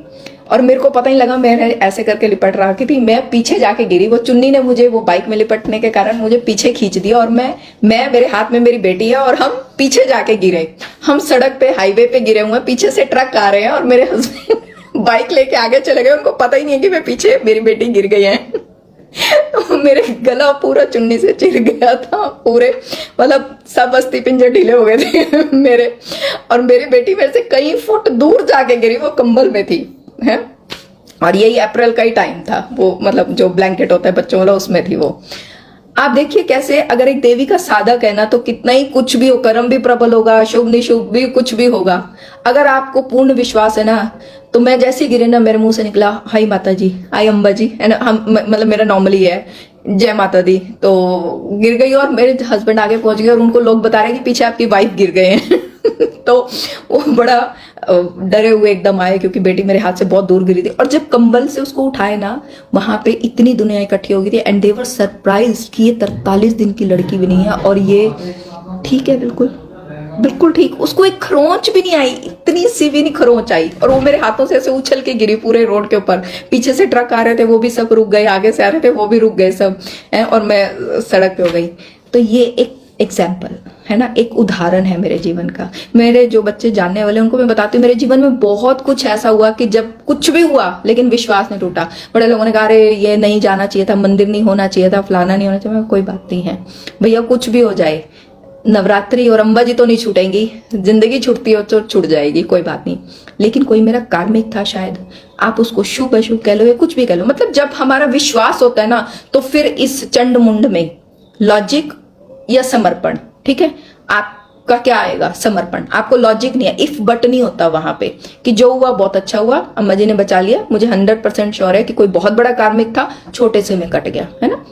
और मेरे को पता ही लगा मैंने ऐसे करके लिपट रखी थी। मैं पीछे जाके गिरी, वो चुन्नी ने मुझे वो बाइक में लिपटने के कारण मुझे पीछे खींच दिया, और मैं मेरे हाथ में मेरी बेटी है और हम पीछे जाके गिरे। हम सड़क पे हाईवे पे गिरे हुए, पीछे से ट्रक आ रहे हैं और मेरे हस्बैंड बाइक लेके आगे चले गए। उनको पता ही नहीं है कि मैं पीछे, मेरी बेटी गिर गई है। तो मेरे गला पूरा चुन्नी से चिर गया था पूरे, मतलब सब अस्थि पिंजर ढीले हो गए थे मेरे। और मेरी बेटी मेरे से कई फुट दूर जाके गिरी, वो कंबल में थी, है। और यही अप्रैल का ही टाइम था, वो मतलब जो ब्लैंकेट होता है बच्चों वाला उसमें थी वो। आप देखिए कैसे अगर एक देवी का साधक है ना, तो कितना ही कुछ भी हो, कर्म भी प्रबल होगा, शुभ निशुभ भी कुछ भी होगा, अगर आपको पूर्ण विश्वास है ना। तो मैं जैसे गिरे ना, मेरे मुंह से निकला हाय माता जी, हाय अम्बा जी, है ना, हम मतलब मेरा नॉर्मली है जय माता दी। तो गिर गई और मेरे हस्बैंड आगे पहुंच गए और उनको लोग बता रहे हैं कि पीछे आपकी वाइफ गिर गए हैं। तो वो बड़ा डरे हुए एकदम आए क्योंकि बेटी मेरे हाथ से बहुत दूर गिरी थी। और जब कंबल से उसको उठाए ना, वहां पे इतनी दुनिया इकट्ठी हो गई थी, एंड दे वर सरप्राइज्ड कि ये 43 दिन की लड़की भी नहीं है और ये ठीक है, बिल्कुल ठीक। उसको एक खरोंच भी नहीं आई, इतनी सी भी नहीं खरोंच आई, और वो मेरे हाथों से ऐसे उछल के गिरी पूरे रोड के ऊपर। पीछे से ट्रक आ रहे थे वो भी सब रुक गए, आगे से आ रहे थे वो भी रुक गए सब, और मैं सड़क पे हो गई। तो ये एक एग्जाम्पल है ना, एक उदाहरण है मेरे जीवन का। मेरे जो बच्चे जानने वाले उनको मैं बताती हूँ, मेरे जीवन में बहुत कुछ ऐसा हुआ कि जब कुछ भी हुआ लेकिन विश्वास नहीं टूटा। बड़े लोगों ने कहा अरे ये नहीं जाना चाहिए था, मंदिर नहीं होना चाहिए था, फलाना नहीं होना चाहिए। कोई बात नहीं है भैया, कुछ भी हो जाए, नवरात्रि और अंबा जी तो नहीं छूटेंगी, जिंदगी छूटती हो तो छूट जाएगी, कोई बात नहीं। लेकिन कोई मेरा कार्मिक था शायद, आप उसको शुभ अशुभ कह लो या कुछ भी कह लो, मतलब जब हमारा विश्वास होता है ना, तो फिर इस चंड मुंड में लॉजिक या समर्पण, ठीक है, आपका क्या आएगा? समर्पण। आपको लॉजिक नहीं है, इफ बट नहीं होता वहां पे कि जो हुआ बहुत अच्छा हुआ, अम्मा जी ने बचा लिया, मुझे 100% श्योर है कि कोई बहुत बड़ा कार्मिक था, छोटे से में कट गया, है ना।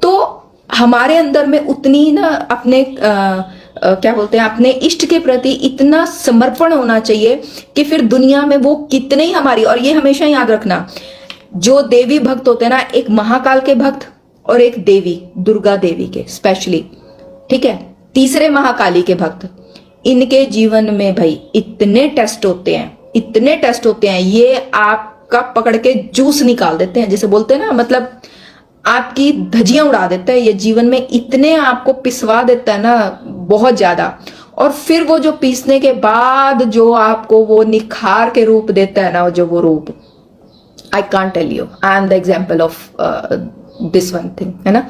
तो हमारे अंदर में उतनी ना अपने क्या बोलते हैं, अपने इष्ट के प्रति इतना समर्पण होना चाहिए कि फिर दुनिया में वो कितने ही हमारी, और ये हमेशा याद रखना, जो देवी भक्त होते हैं ना, एक महाकाल के भक्त और एक देवी दुर्गा देवी के स्पेशली, ठीक है, तीसरे महाकाली के भक्त, इनके जीवन में भाई इतने टेस्ट होते हैं, इतने टेस्ट होते हैं, ये आपका पकड़ के जूस निकाल देते हैं, जैसे बोलते हैं ना, मतलब आपकी धजियां उड़ा देता है ये जीवन में, इतने आपको पिसवा देता है ना, बहुत ज्यादा। और फिर वो जो पीसने के बाद जो आपको वो निखार के रूप देता है ना, जो वो रूप, I can't tell you, I am the example of this one thing, है ना,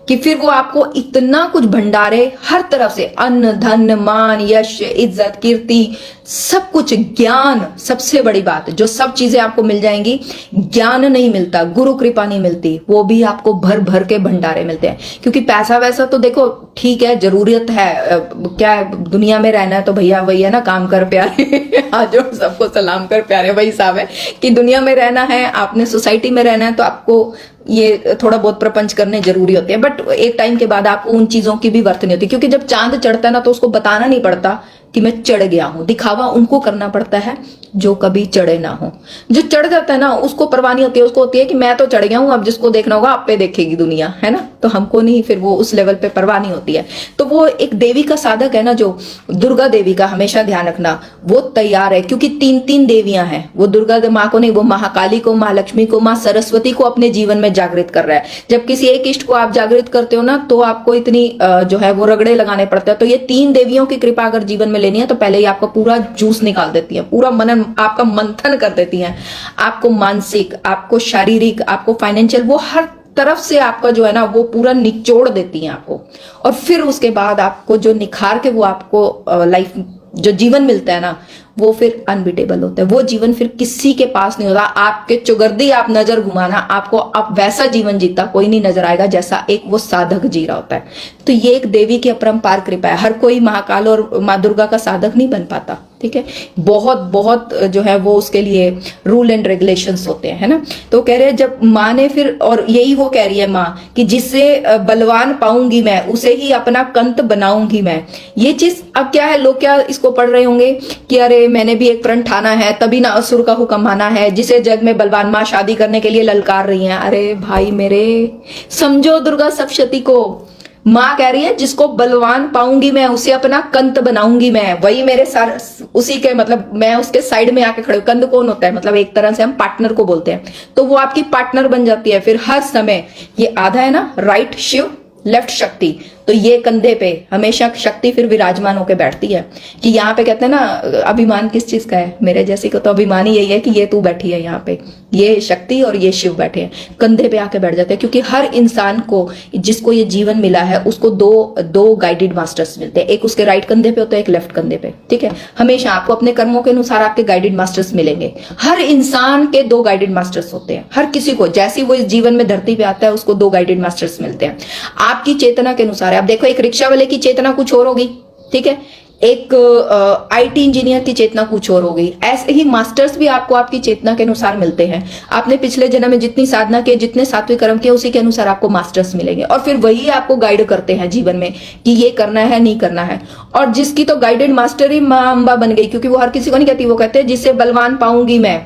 कि फिर वो आपको इतना कुछ भंडारे हर तरफ से, अन्न धन मान यश इज्जत कीर्ति सब कुछ, ज्ञान सबसे बड़ी बात, जो सब चीजें आपको मिल जाएंगी, ज्ञान नहीं मिलता, गुरु कृपा नहीं मिलती, वो भी आपको भर भर के भंडारे मिलते हैं। क्योंकि पैसा वैसा तो देखो ठीक है, जरूरियत है, क्या दुनिया में रहना है तो भैया वही है ना, काम कर प्यारे आज सबको सलाम कर प्यारे, वही हिसाब है कि दुनिया में रहना है, आपने सोसाइटी में रहना है, तो आपको ये थोड़ा बहुत प्रपंच करने जरूरी होते हैं, बट एक टाइम के बाद आपको उन चीजों की भी वर्थ नहीं होती, क्योंकि जब चांद चढ़ता है ना, तो उसको बताना नहीं पड़ता कि मैं चढ़ गया हूं, दिखावा उनको करना पड़ता है जो कभी चढ़े ना हो। जो चढ़ जाता है ना, उसको परवाह नहीं होती है, उसको होती है कि मैं तो चढ़ गया हूं, अब जिसको देखना होगा आप पे देखेगी दुनिया, है ना, तो हमको नहीं, फिर वो उस लेवल पे परवाह नहीं होती है। तो वो एक देवी का साधक है ना, जो दुर्गा देवी का हमेशा ध्यान रखना, वो तैयार है, क्योंकि 3 देवियां हैं, वो दुर्गा माँ को नहीं, वो महाकाली को, माँ लक्ष्मी को, माँ सरस्वती को अपने जीवन में जागृत कर रहा है। जब किसी एक इष्ट को आप जागृत करते हो ना, तो आपको इतनी जो है वो रगड़े लगाने पड़ते हैं। तो ये 3 देवियों की कृपा अगर जीवन में लेनी है, तो पहले ही आपका पूरा जूस निकाल देती है, पूरा मनन आपका मंथन कर देती हैं, आपको मानसिक, आपको शारीरिक, आपको फाइनेंशियल, वो हर तरफ से आपका जो है ना वो पूरा निचोड़ देती हैं आपको। और फिर उसके बाद आपको जो निखार के वो आपको लाइफ जो जीवन मिलता है ना, वो फिर अनबीटेबल होता है, वो जीवन फिर किसी के पास नहीं होता। आपके चुगर्दी आप नजर घुमाना, आपको आप वैसा जीवन जीता कोई नहीं नजर आएगा जैसा एक वो साधक जी रहा होता है। तो ये एक देवी की अपरंपार कृपा है, हर कोई महाकाल और माँ दुर्गा का साधक नहीं बन पाता, ठीक है, बहुत बहुत जो है वो उसके लिए रूल एंड रेगुलेशंस होते हैं, है ना। तो कह रहे हैं जब माँ ने फिर, और यही वो कह रही है माँ कि जिससे बलवान पाऊंगी मैं, उसे ही अपना कंत बनाऊंगी मैं। ये चीज अब क्या है, लोग क्या इसको पढ़ रहे होंगे कि अरे मैंने भी एक प्रण ठाना है, तभी ना असुर का हुक्म माना है, जिसे जग में बलवान माँ शादी करने के लिए ललकार रही हैं। अरे भाई मेरे, समझो दुर्गा सप्तशती को, माँ कह रही है जिसको बलवान पाऊंगी मैं, उसे अपना कंत बनाऊंगी मैं, वही मेरे सार उसी के, मतलब मैं उसके साइड में आके खड़े। कंद कौन होता है, मतलब एक तरह से हम पार्टनर को बोलते हैं, तो वो आपकी पार्टनर बन जाती है फिर हर समय। ये आधा है ना, राइट शिव लेफ्ट शक्ति, तो ये कंधे पे हमेशा शक्ति फिर विराजमान होकर बैठती है। कि यहाँ पे कहते हैं ना, अभिमान किस चीज का है, मेरे जैसी को तो अभिमान ही यही है कि ये तू बैठी है यहाँ पे, ये शक्ति और ये शिव बैठे हैं, कंधे पे आके बैठ जाते हैं। क्योंकि हर इंसान को, जिसको ये जीवन मिला है, उसको दो गाइडेड मास्टर्स मिलते हैं, एक उसके राइट कंधे पे होता है, एक लेफ्ट कंधे पे, ठीक है। हमेशा आपको अपने कर्मों के अनुसार आपके गाइडेड मास्टर्स मिलेंगे। हर इंसान के 2 गाइडेड मास्टर्स होते हैं, हर किसी को, जैसे वो इस जीवन में धरती पे आता है उसको 2 गाइडेड मास्टर्स मिलते हैं आपकी चेतना के अनुसार। आप देखो, एक रिक्शा वाले की चेतना कुछ और होगी, ठीक है, एक आईटी इंजीनियर की चेतना कुछ और होगी। ऐसे ही मास्टर्स भी आपको आपकी चेतना के अनुसार मिलते हैं। आपने पिछले जन्म में जितनी साधना की, जितने सात्विक कर्म किए, उसी के अनुसार आपको मास्टर्स मिलेंगे, और फिर वही आपको गाइड करते हैं जीवन में कि ये करना है नहीं करना है। और जिसकी तो गाइडेड मास्टर ही माँ अम्बा बन गई, क्योंकि वो हर किसी को नहीं कहती, वो कहते हैं जिसे बलवान पाऊंगी मैं,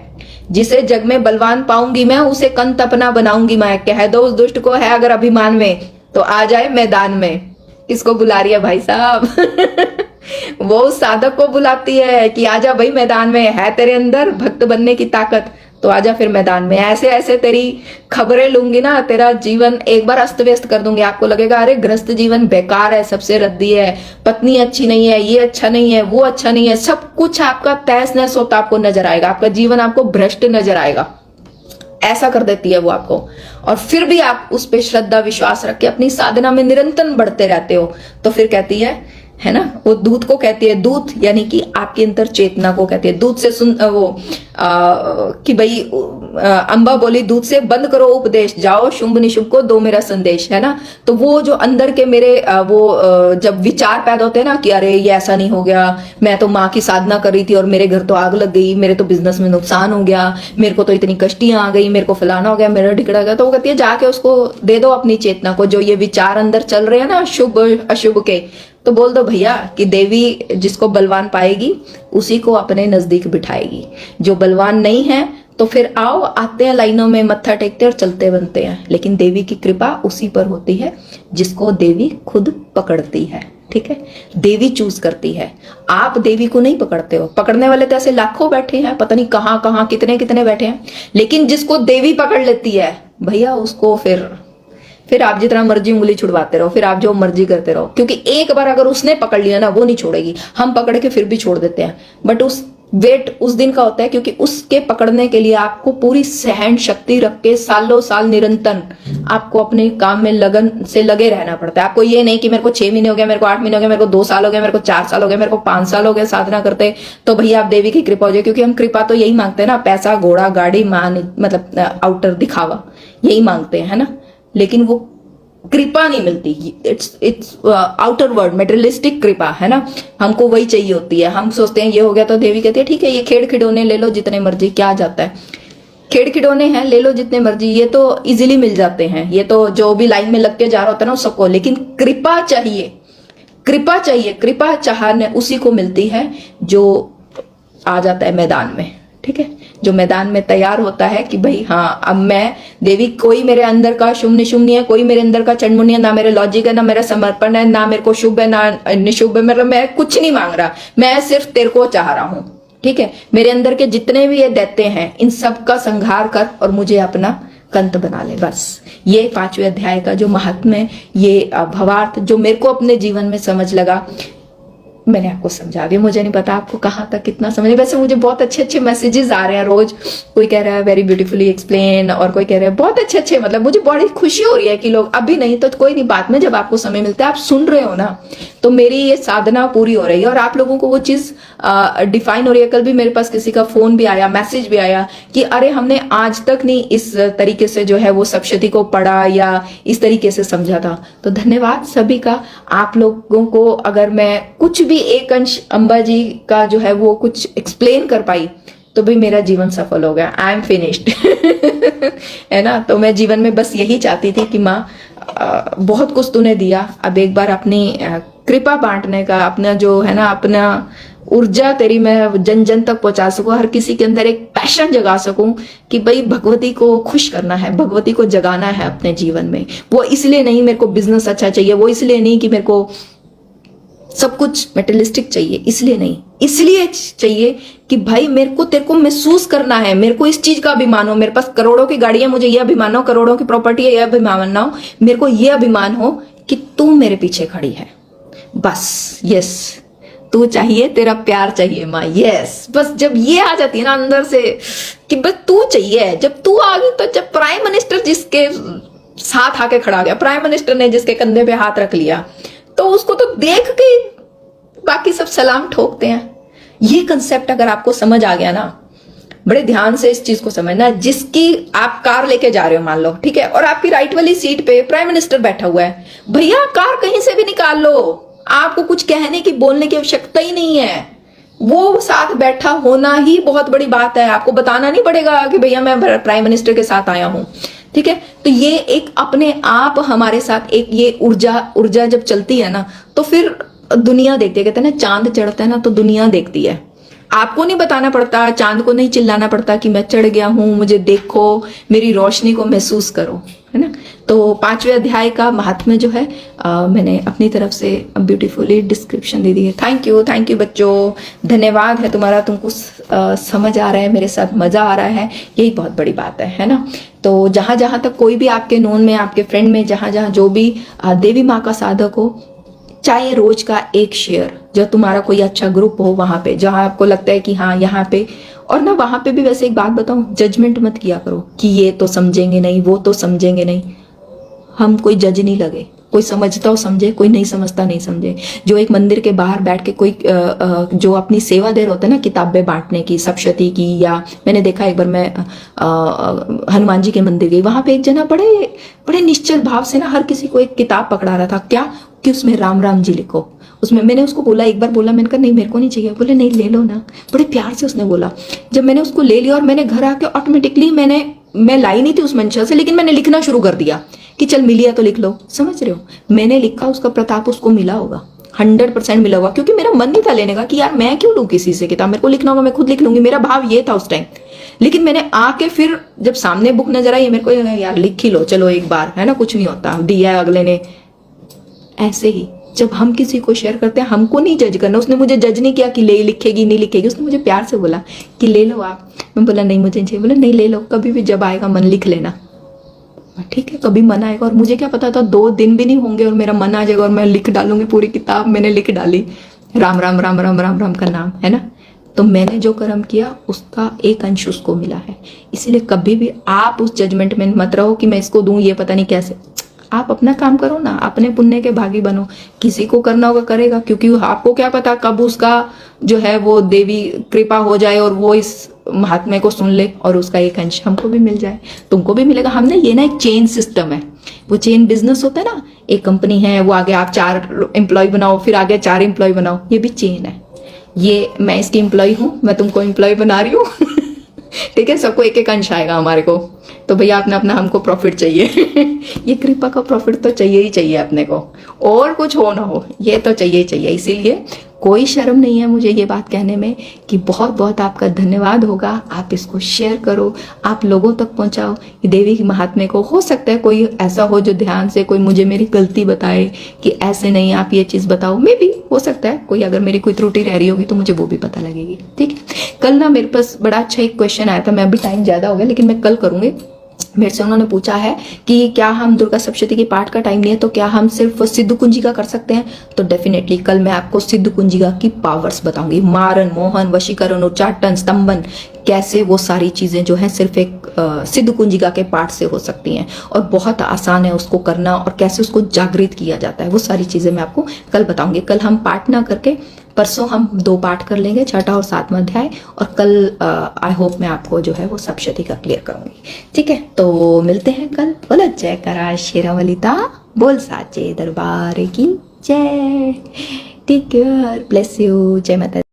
जिसे जग में बलवान पाऊंगी मैं, उसे कंत अपना बनाऊंगी मैं। कह दो उस दुष्ट को है अगर अभिमान में, तो आ जाए मैदान में। किसको बुला रही है भाई साहब वो उस साधक को बुलाती है कि आजा भाई मैदान में, है तेरे अंदर भक्त बनने की ताकत, तो आजा फिर मैदान में। ऐसे ऐसे तेरी खबरें लूंगी ना, तेरा जीवन एक बार अस्त व्यस्त कर दूंगी। आपको लगेगा अरे गृहस्थ जीवन बेकार है, सबसे रद्दी है, पत्नी अच्छी नहीं है, ये अच्छा नहीं है, वो अच्छा नहीं है, सब कुछ आपका तहस नहस होता आपको नजर आएगा, आपका जीवन आपको भ्रष्ट नजर आएगा। ऐसा कर देती है वो आपको। और फिर भी आप उस पर श्रद्धा विश्वास रख के अपनी साधना में निरंतर बढ़ते रहते हो, तो फिर कहती है है ना। वो दूत को कहती है, दूत यानी कि आपके अंतर चेतना को कहती है। दूत से कि भाई अंबा बोली दूत से, बंद करो उपदेश, जाओ शुंभ निशुंभ को दो मेरा संदेश, है ना। तो वो जो अंदर के मेरे जब विचार पैदा होते हैं ना कि अरे ये ऐसा नहीं हो गया, मैं तो माँ की साधना कर रही थी और मेरे घर तो आग लग गई, मेरे तो बिजनेस में नुकसान हो गया, मेरे को तो इतनी कष्टियां आ गई, मेरे को फलाना हो गया, मेरा ढिकड़ा गया, तो वो कहती है जाके उसको दे दो अपनी चेतना को। जो ये विचार अंदर चल रहे हैं ना शुभ अशुभ के, तो बोल दो भैया कि देवी जिसको बलवान पाएगी उसी को अपने नजदीक बिठाएगी। जो बलवान नहीं है तो फिर आओ, आते हैं लाइनों में, मत्था टेकते और चलते बनते हैं। लेकिन देवी की कृपा उसी पर होती है जिसको देवी खुद पकड़ती है, ठीक है। देवी चूज करती है, आप देवी को नहीं पकड़ते हो। पकड़ने वाले तो ऐसे लाखों बैठे हैं, पता नहीं कहां कहां कितने कितने बैठे हैं, लेकिन जिसको देवी पकड़ लेती है भैया उसको फिर आप जितना मर्जी उंगली छुड़वाते रहो, फिर आप जो मर्जी करते रहो, क्योंकि एक बार अगर उसने पकड़ लिया ना वो नहीं छोड़ेगी। हम पकड़ के फिर भी छोड़ देते हैं, बट वेट उस दिन का होता है, क्योंकि उसके पकड़ने के लिए आपको पूरी सहन शक्ति रख के सालों साल निरंतर आपको अपने काम में लगन से लगे रहना पड़ता है। आपको ये नहीं कि मेरे को 6 महीने हो गया, मेरे को 8 महीने हो गया, मेरे को 2 साल हो गया, मेरे को 4 साल हो गया, मेरे को 5 साल हो गए साधना करते, तो भैया आप देवी की कृपा हो जाए। क्योंकि हम कृपा तो यही मांगते हैं ना, पैसा घोड़ा गाड़ी मान, मतलब आउटर दिखावा यही मांगते हैं, है ना। लेकिन वो कृपा नहीं मिलती, इट्स आउटर वर्ड मेटेरियलिस्टिक कृपा, है ना। हमको वही चाहिए होती है। हम सोचते हैं ये हो गया तो देवी कहती है ठीक है, ये खेड़ खिडौने ले लो जितने मर्जी, क्या जाता है, खेड़ खिडौने हैं ले लो जितने मर्जी, ये तो इजीली मिल जाते हैं, ये तो जो भी लाइन में लग के जा रहा होता है ना सबको। लेकिन कृपा चाहिए, कृपा चाहिए, कृपा चाहने उसी को मिलती है जो आ जाता है मैदान में, ठीक है। जो मैदान में तैयार होता है कि भाई हाँ अब मैं देवी, कोई मेरे अंदर का शुभ निशुभ नहीं है, कोई मेरे अंदर का चंडमुंड है, ना मेरे लॉजिक है, ना मेरा समर्पण है, ना मेरे को शुभ है ना निशुभ है, मतलब मैं कुछ नहीं मांग रहा, मैं सिर्फ तेरे को चाह रहा हूं, ठीक है। मेरे अंदर के जितने भी ये दैत्य हैं इन सब का संहार कर और मुझे अपना कंत बना ले, बस। ये 5वें अध्याय का जो महात्म्य है, ये भवार्थ जो मेरे को अपने जीवन में समझ लगा, मैंने आपको समझा दिया। मुझे नहीं पता आपको कहाँ तक कितना समझ, वैसे मुझे बहुत अच्छे अच्छे मैसेजेस आ रहे हैं रोज। कोई कह रहा है वेरी ब्यूटीफुली एक्सप्लेन, और कोई कह रहा है बहुत अच्छे अच्छे, मतलब मुझे बड़ी खुशी हो रही है कि लोग अभी नहीं तो कोई नहीं, बाद में जब आपको समय मिलता है आप सुन रहे हो ना, तो मेरी ये साधना पूरी हो रही है और आप लोगों को वो चीज डिफाइन हो रही है। कल भी मेरे पास किसी का फोन भी आया, मैसेज भी आया कि अरे हमने आज तक नहीं इस तरीके से जो है वो सप्तशती को पढ़ा या इस तरीके से समझा था। तो धन्यवाद सभी का। आप लोगों को अगर मैं कुछ भी एक अंश अंबा जी का जो है वो कुछ एक्सप्लेन कर पाई तो भी मेरा जीवन सफल हो गया, आई एम फिनिश्ड है ना। तो मैं जीवन में बस यही चाहती थी कि माँ बहुत कुछ तूने दिया, अब एक बार अपनी कृपा बांटने का, अपना जो है ना अपना ऊर्जा तेरी मैं जन जन तक पहुंचा सकूं, हर किसी के अंदर एक पैशन जगा सकूं कि भाई भगवती को खुश करना है, भगवती को जगाना है अपने जीवन में। वो इसलिए नहीं मेरे को बिजनेस अच्छा चाहिए, वो इसलिए नहीं कि मेरे को सब कुछ मेटेरियलिस्टिक चाहिए, इसलिए नहीं, इसलिए चाहिए कि भाई मेरे को तेरे को महसूस करना है, मेरे को इस चीज का अभिमान हो, मेरे पास करोड़ों की गाड़ियां, मुझे ये अभिमान हो, करोड़ों की प्रॉपर्टी है, ये अभिमान ना हो, मेरे को ये अभिमान हो कि तू मेरे पीछे खड़ी है, बस। यस, तू चाहिए, तेरा प्यार चाहिए माँ, यस। बस जब ये आ जाती है ना अंदर से कि बस तू चाहिए, जब तू आ गई, तो जब प्राइम मिनिस्टर जिसके साथ आके खड़ा गया, प्राइम मिनिस्टर ने जिसके कंधे पे हाथ रख लिया, तो उसको तो देख के बाकी सब सलाम ठोकते हैं। ये कंसेप्ट अगर आपको समझ आ गया ना, बड़े ध्यान से इस चीज को समझना। जिसकी आप कार लेके जा रहे हो मान लो, ठीक है, और आपकी राइट वाली सीट पे प्राइम मिनिस्टर बैठा हुआ है, भैया कार कहीं से भी निकाल लो, आपको कुछ कहने की बोलने की आवश्यकता ही नहीं है। वो साथ बैठा होना ही बहुत बड़ी बात है, आपको बताना नहीं पड़ेगा कि भैया मैं प्राइम मिनिस्टर के साथ आया हूं, ठीक है। तो ये एक अपने आप हमारे साथ एक ये ऊर्जा जब चलती है ना, तो फिर दुनिया देखती है। कहते हैं ना चांद चढ़ता है ना तो दुनिया देखती है, आपको नहीं बताना पड़ता, चांद को नहीं चिल्लाना पड़ता कि मैं चढ़ गया हूं, मुझे देखो, मेरी रोशनी को महसूस करो, है ना। तो 5वें अध्याय का महात्म्य जो है मैंने अपनी तरफ से ब्यूटीफुली डिस्क्रिप्शन दे दी है। थैंक यू बच्चों, धन्यवाद है तुम्हारा, तुमको समझ आ रहा है, मेरे साथ मजा आ रहा है, यही बहुत बड़ी बात है ना। तो जहां जहां तक कोई भी आपके नोन में, आपके फ्रेंड में, जहां जहां जो भी देवी माँ का साधक हो, चाहे रोज का एक शेयर, जो तुम्हारा कोई अच्छा ग्रुप हो वहां पे, जहां आपको लगता है कि हाँ यहाँ पे, और ना वहां पे भी वैसे एक बात बताऊं, जजमेंट मत किया करो कि ये तो समझेंगे नहीं, वो तो समझेंगे नहीं। हम कोई जज नहीं लगे, कोई समझता हो समझे, कोई नहीं समझता नहीं समझे। जो एक मंदिर के बाहर बैठ के कोई जो अपनी सेवा दे रहे होते हैं ना, किताबें बांटने की, सप्तशती की, या मैंने देखा एक बार मैं हनुमान जी के मंदिर गई, वहां पे एक जना बड़े बड़े निश्चल भाव से ना हर किसी को एक किताब पकड़ा रहा था, क्या कि उसमें राम राम जी लिखो। उसमें मैंने उसको बोला, एक बार बोला, मैंने कहा नहीं मेरे को नहीं चाहिए, बोले नहीं ले लो ना, बड़े प्यार से उसने बोला। जब मैंने उसको ले लिया और मैंने घर आके ऑटोमेटिकली मैं लाई नहीं थी उस मंशा से, लेकिन मैंने लिखना शुरू कर दिया कि चल मिल गया तो लिख लो, समझ रहे हो। मैंने लिखा, उसका प्रताप उसको मिला होगा, 100% मिला होगा, क्योंकि मेरा मन नहीं था लेने का कि यार मैं क्यों लूं किसी से किताब, मेरे को लिखना होगा मैं खुद लिख लूंगी, मेरा भाव ये था उस टाइम। लेकिन मैंने आके फिर जब सामने बुक नजर आई, मेरे को यार लिख ही लो चलो एक बार, है ना, कुछ नहीं होता, दिया है अगले ने। ऐसे ही जब हम किसी को शेयर करते हैं, हमको नहीं जज करना। उसने मुझे जज नहीं किया कि ले लिखेगी नहीं लिखेगी, उसने मुझे प्यार से बोला कि ले लो आप। मैं बोला नहीं मुझे चाहिए, बोला नहीं ले लो, कभी भी जब आएगा मन लिख लेना। ठीक है, कभी मन आएगा, और मुझे क्या पता था 2 दिन भी नहीं होंगे और मेरा मन आ जाएगा और मैं लिख डालूंगी पूरी किताब। मैंने लिख डाली राम राम राम राम राम राम का नाम, है ना। तो मैंने जो कर्म किया उसका एक अंश उसको मिला है। इसीलिए कभी भी आप उस जजमेंट में मत रहो कि मैं इसको दूं, ये पता नहीं कैसे। आप अपना काम करो ना, अपने पुण्य के भागी बनो। किसी को करना होगा करेगा, क्योंकि आपको क्या पता कब उसका जो है वो देवी कृपा हो जाए और वो इस महात्म्य को सुन ले और उसका एक अंश हमको भी मिल जाए, तुमको भी मिलेगा। हमने ये ना एक चेन सिस्टम है, वो चेन बिजनेस होता है ना, एक कंपनी है वो आगे आप 4 एम्प्लॉय बनाओ, फिर आगे 4 एम्प्लॉय बनाओ, ये भी चेन है। ये मैं इसकी एम्प्लॉय हूँ, मैं तुमको एम्प्लॉय बना रही हूँ ठीक है, सबको एक एक अंश आएगा हमारे को। तो भैया अपना अपना हमको प्रॉफिट चाहिए ये कृपा का प्रॉफिट तो चाहिए ही चाहिए अपने को, और कुछ हो ना हो ये तो चाहिए ही चाहिए। इसीलिए कोई शर्म नहीं है मुझे ये बात कहने में कि बहुत बहुत आपका धन्यवाद होगा। आप इसको शेयर करो, आप लोगों तक पहुंचाओ देवी की महात्म्य को। हो सकता है कोई ऐसा हो जो ध्यान से कोई मुझे मेरी गलती बताए कि ऐसे नहीं आप ये चीज बताओ, मे भी हो सकता है कोई, अगर मेरी कोई त्रुटि रह रही होगी तो मुझे वो भी पता लगेगी। ठीक है, कल ना मेरे पास बड़ा अच्छा एक क्वेश्चन आया था, मैं अभी टाइम ज्यादा हो गया लेकिन मैं कल करूंगी। मेरे से उन्होंने पूछा है कि क्या हम दुर्गा सप्तशती के पाठ का टाइम नहीं है तो क्या हम सिर्फ सिद्ध कुंजिका कर सकते हैं। तो डेफिनेटली कल मैं आपको सिद्ध कुंजिका की पावर्स बताऊंगी, मारन, मोहन, वशीकरण, उच्चाटन, स्तंभन, कैसे वो सारी चीजें जो है सिर्फ एक सिद्ध कुंजिका के पाठ से हो सकती हैं और बहुत आसान है उसको करना, और कैसे उसको जागृत किया जाता है, वो सारी चीजें मैं आपको कल बताऊंगी। कल हम पाठ ना करके परसों हम 2 पाठ कर लेंगे, 6वां और 7वां अध्याय, और कल आई होप मैं आपको जो है वो सप्तशती का क्लियर करूंगी। ठीक है, तो मिलते हैं कल। बोलो जय करा शेरावलिता, बोल साचे दरबार की जय। टेक केयर, ब्लेस यू, जय माता।